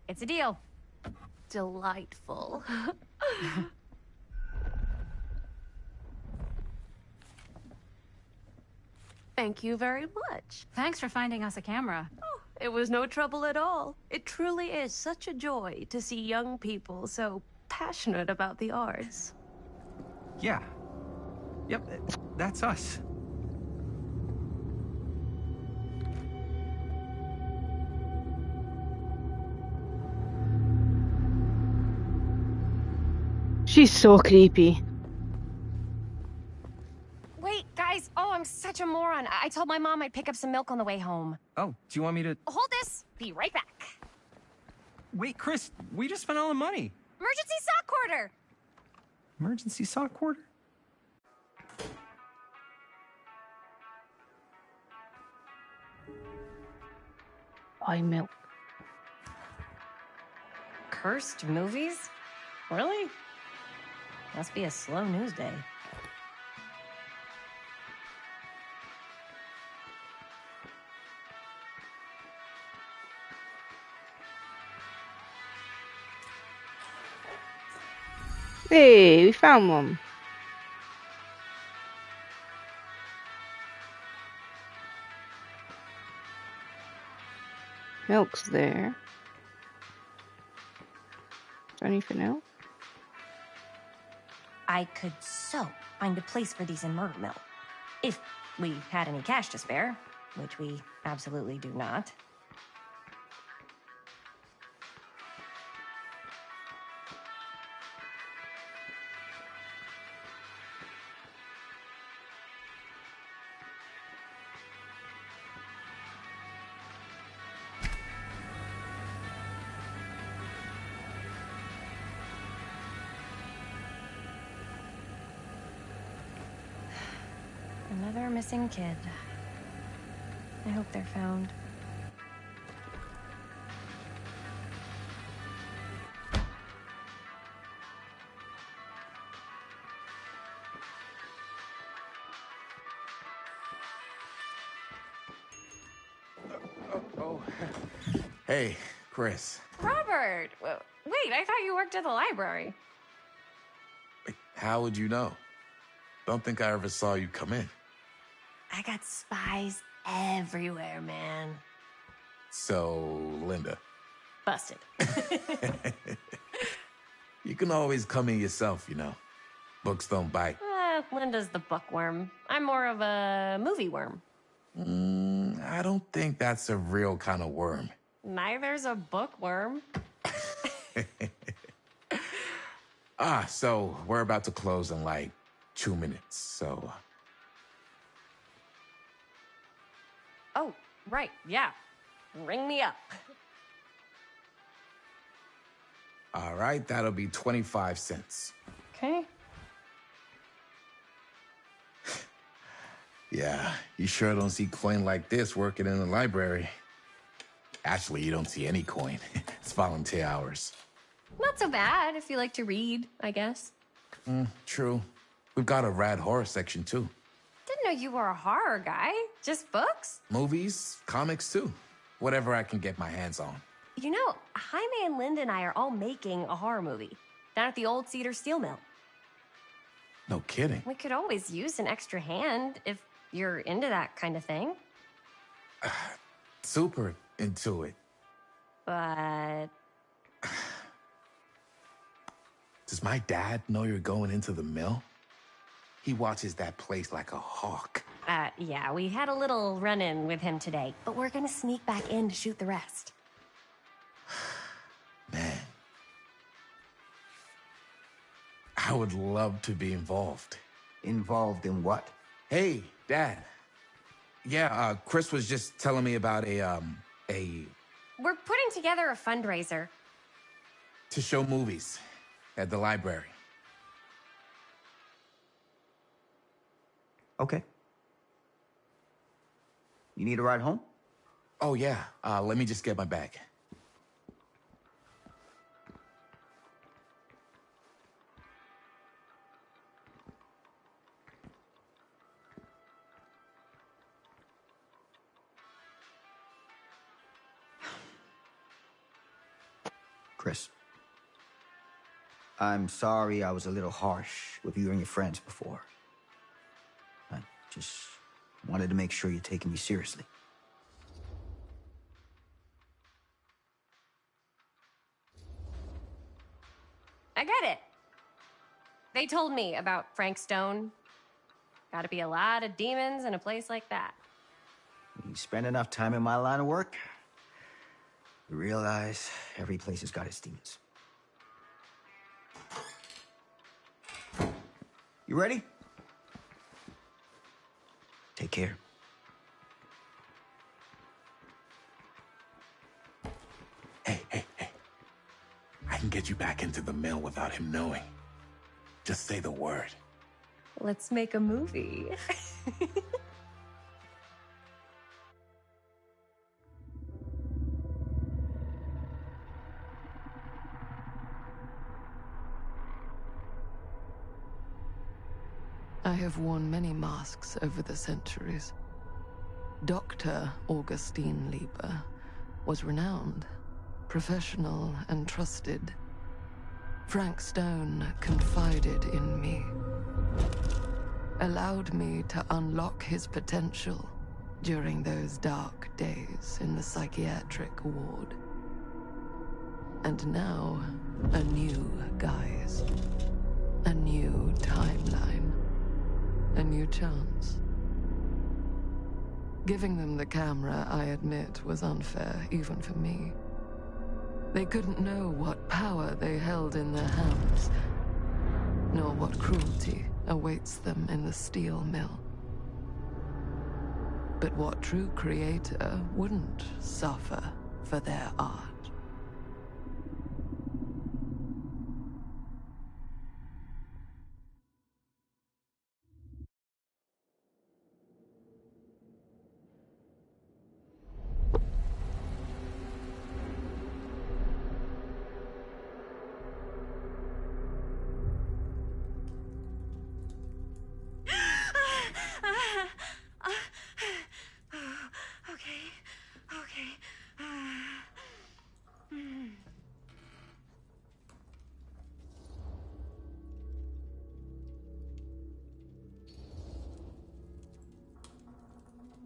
It's a deal. Delightful. Thank you very much. Thanks for finding us a camera. Oh, it was no trouble at all. It truly is such a joy to see young people so passionate about the arts. Yeah. Yep, that's us. She's so creepy. Wait, guys. Oh, I'm such a moron. I told my mom I'd pick up some milk on the way home. Oh, do you want me to... Hold this. Be right back. Wait, Chris, we just spent all the money. Emergency sock quarter. Emergency sock quarter? Buy milk. Cursed movies? Really? Must be a slow news day. Hey, we found one. Milk's there. Is there anything else? I could so find a place for these in Murder Mill. If we had any cash to spare, which we absolutely do not. Another missing kid. I hope they're found. Oh. Hey, Chris. Robert! Wait, I thought you worked at the library. How would you know? Don't think I ever saw you come in. I got spies everywhere, man. So, Linda, Busted. You can always come in yourself, you know. Books don't bite. Linda's the bookworm. I'm more of a movie worm. I don't think that's a real kind of worm. Neither's a bookworm. So we're about to close in like 2 minutes, so... Oh, right, yeah. Ring me up. All right, that'll be 25 cents. Okay. Yeah, you sure don't see coin like this working in the library. Actually, you don't see any coin. It's volunteer hours. Not so bad if you like to read, I guess. True. We've got a rad horror section, too. Didn't know you were a horror guy. Just books? Movies, comics, too. Whatever I can get my hands on. You know, Jaime and Linda and I are all making a horror movie down at the old Cedar Steel Mill. No kidding. We could always use an extra hand if you're into that kind of thing. Super into it. But... Does my dad know you're going into the mill? He watches that place like a hawk. Yeah, we had a little run-in with him today, but we're gonna sneak back in to shoot the rest. Man. I would love to be involved. Involved in what? Hey, Dad. Yeah, Chris was just telling me about a... We're putting together a fundraiser. to show movies at the library. Okay. You need a ride home? Oh, yeah. Let me just get my bag. Chris. I'm sorry I was a little harsh with you and your friends before. I just wanted to make sure you're taking me seriously. I get it. They told me about Frank Stone. Gotta be a lot of demons in a place like that. You spend enough time in my line of work, you realize every place has got its demons. You ready? Take care. Hey. I can get you back into the mill without him knowing. Just say the word. Let's make a movie. I have worn many masks over the centuries. Dr. Augustine Lieber was renowned, professional, and trusted. Frank Stone confided in me, allowed me to unlock his potential during those dark days in the psychiatric ward. And now, a new guise, a new timeline. A new chance. Giving them the camera, I admit, was unfair, even for me. They couldn't know what power they held in their hands, nor what cruelty awaits them in the steel mill. But what true creator wouldn't suffer for their art?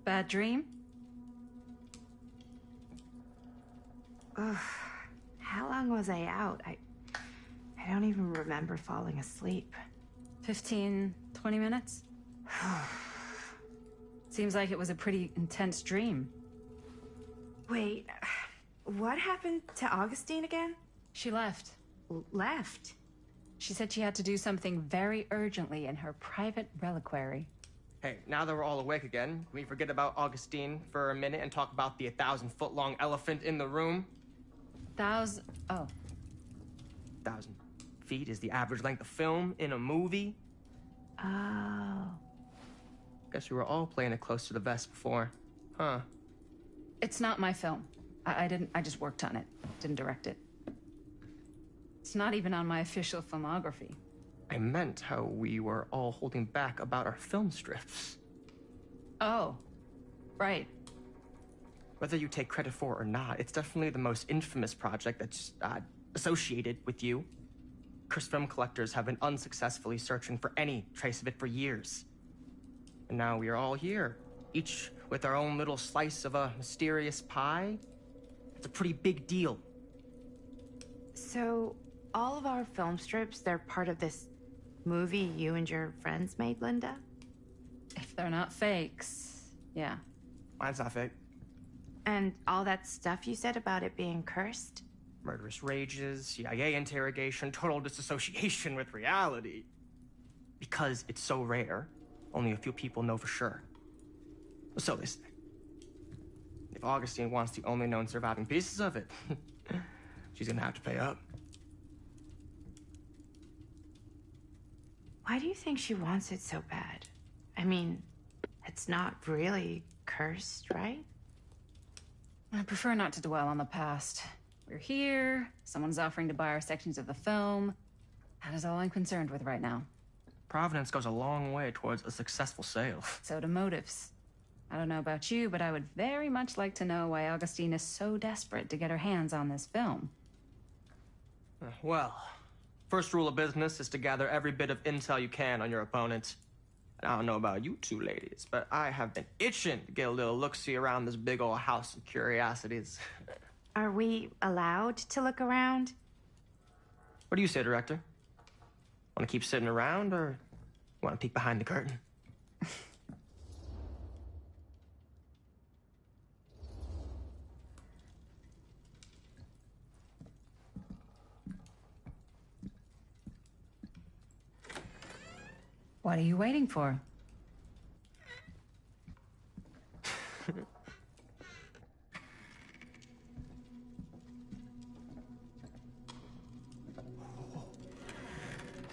Bad dream? Ugh, long was I out? I don't even remember falling asleep. 15, 20 minutes? Seems like it was a pretty intense dream. Wait, what happened to Augustine again? She left. Left? She said she had to do something very urgently in her private reliquary. Hey, now that we're all awake again, can we forget about Augustine for a minute and talk about the 1,000-foot-long elephant in the room? Oh. 1,000 feet is the average length of film in a movie. Oh. Guess we were all playing it close to the vest before, huh? It's not my film. I just worked on it. Didn't direct it. It's not even on my official filmography. I meant how we were all holding back about our film strips. Oh, right. Whether you take credit for it or not, it's definitely the most infamous project that's associated with you. Cursed film collectors have been unsuccessfully searching for any trace of it for years. And now we are all here, each with our own little slice of a mysterious pie. It's a pretty big deal. So, all of our film strips, they're part of this movie you and your friends made, Linda? If they're not fakes, yeah. Mine's not fake. And all that stuff you said about it being cursed? Murderous rages, CIA interrogation, total disassociation with reality. Because it's so rare, only a few people know for sure. So they say. If Augustine wants the only known surviving pieces of it, she's gonna have to pay up. Why do you think she wants it so bad? I mean, it's not really cursed, right? I prefer not to dwell on the past. We're here, someone's offering to buy our sections of the film. That is all I'm concerned with right now. Providence goes a long way towards a successful sale. So do motives. I don't know about you, but I would very much like to know why Augustine is so desperate to get her hands on this film. Well, first rule of business is to gather every bit of intel you can on your opponent. And I don't know about you two ladies, but I have been itching to get a little look-see around this big old house of curiosities. Are we allowed to look around? What do you say, director? Want to keep sitting around, or want to peek behind the curtain? What are you waiting for?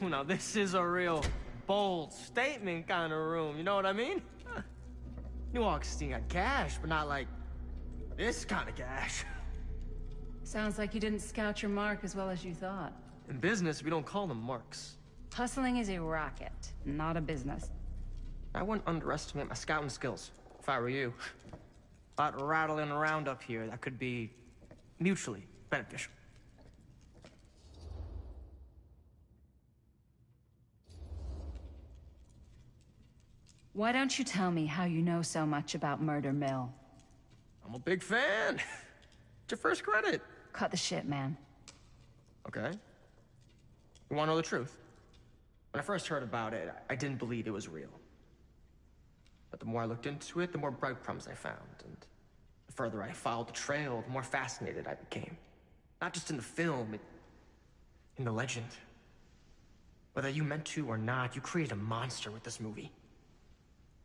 Now this is a real bold statement kind of room, you know what I mean? New Augustine got cash, but not like this kind of cash. Sounds like you didn't scout your mark as well as you thought. In business, we don't call them marks. Hustling is a racket, not a business. I wouldn't underestimate my scouting skills, if I were you. A lot rattling around up here that could be mutually beneficial. Why don't you tell me how you know so much about Murder Mill? I'm a big fan. It's your first credit. Cut the shit, man. Okay. You want to know the truth? When I first heard about it, I didn't believe it was real. But the more I looked into it, the more breadcrumbs I found. And the further I followed the trail, the more fascinated I became. Not just in the film, in the legend. Whether you meant to or not, you created a monster with this movie.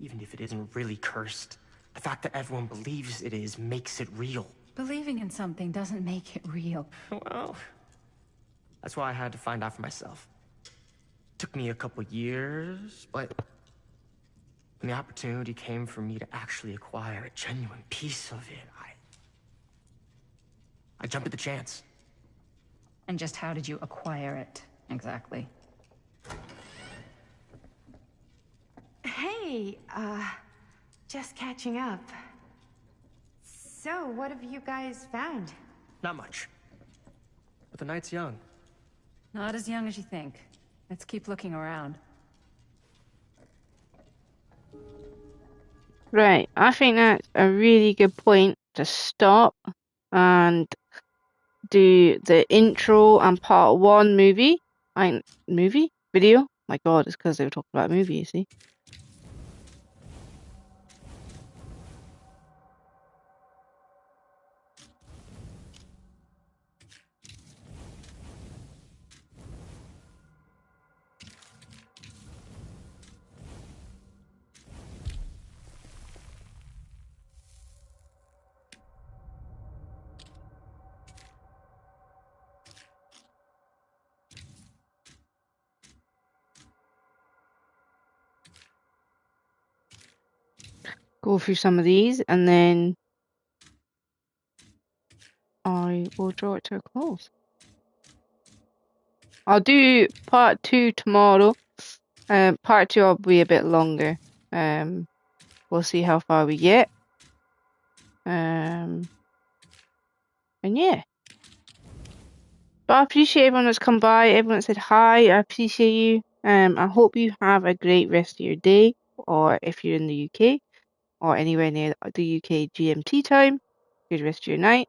Even if it isn't really cursed, the fact that everyone believes it is makes it real. Believing in something doesn't make it real. Well, that's why I had to find out for myself. Took me a couple years, but when the opportunity came for me to actually acquire a genuine piece of it, I jumped at the chance. And just how did you acquire it, exactly? Hey, just catching up. So, what have you guys found? Not much. But the night's young. Not as young as you think. Let's keep looking around. Right, I think that's a really good point to stop and do the intro and part 1 video. My God, it's because they were talking about a movie, you see. Go through some of these and then I will draw it to a close. I'll do part 2 tomorrow. Part 2 will be a bit longer. We'll see how far we get. And yeah. But I appreciate everyone that's come by, everyone that said hi. I appreciate you. I hope you have a great rest of your day, or if you're in the UK or anywhere near the UK GMT time, good rest of your night.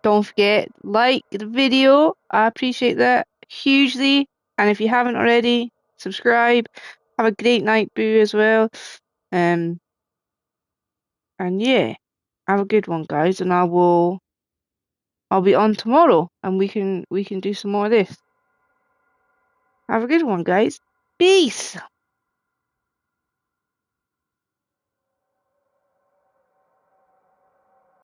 Don't forget, like the video. I appreciate that hugely. And if you haven't already, subscribe. Have a great night, Boo, as well. And yeah, have a good one, guys. And I'll be on tomorrow, and we can do some more of this. Have a good one, guys. Peace.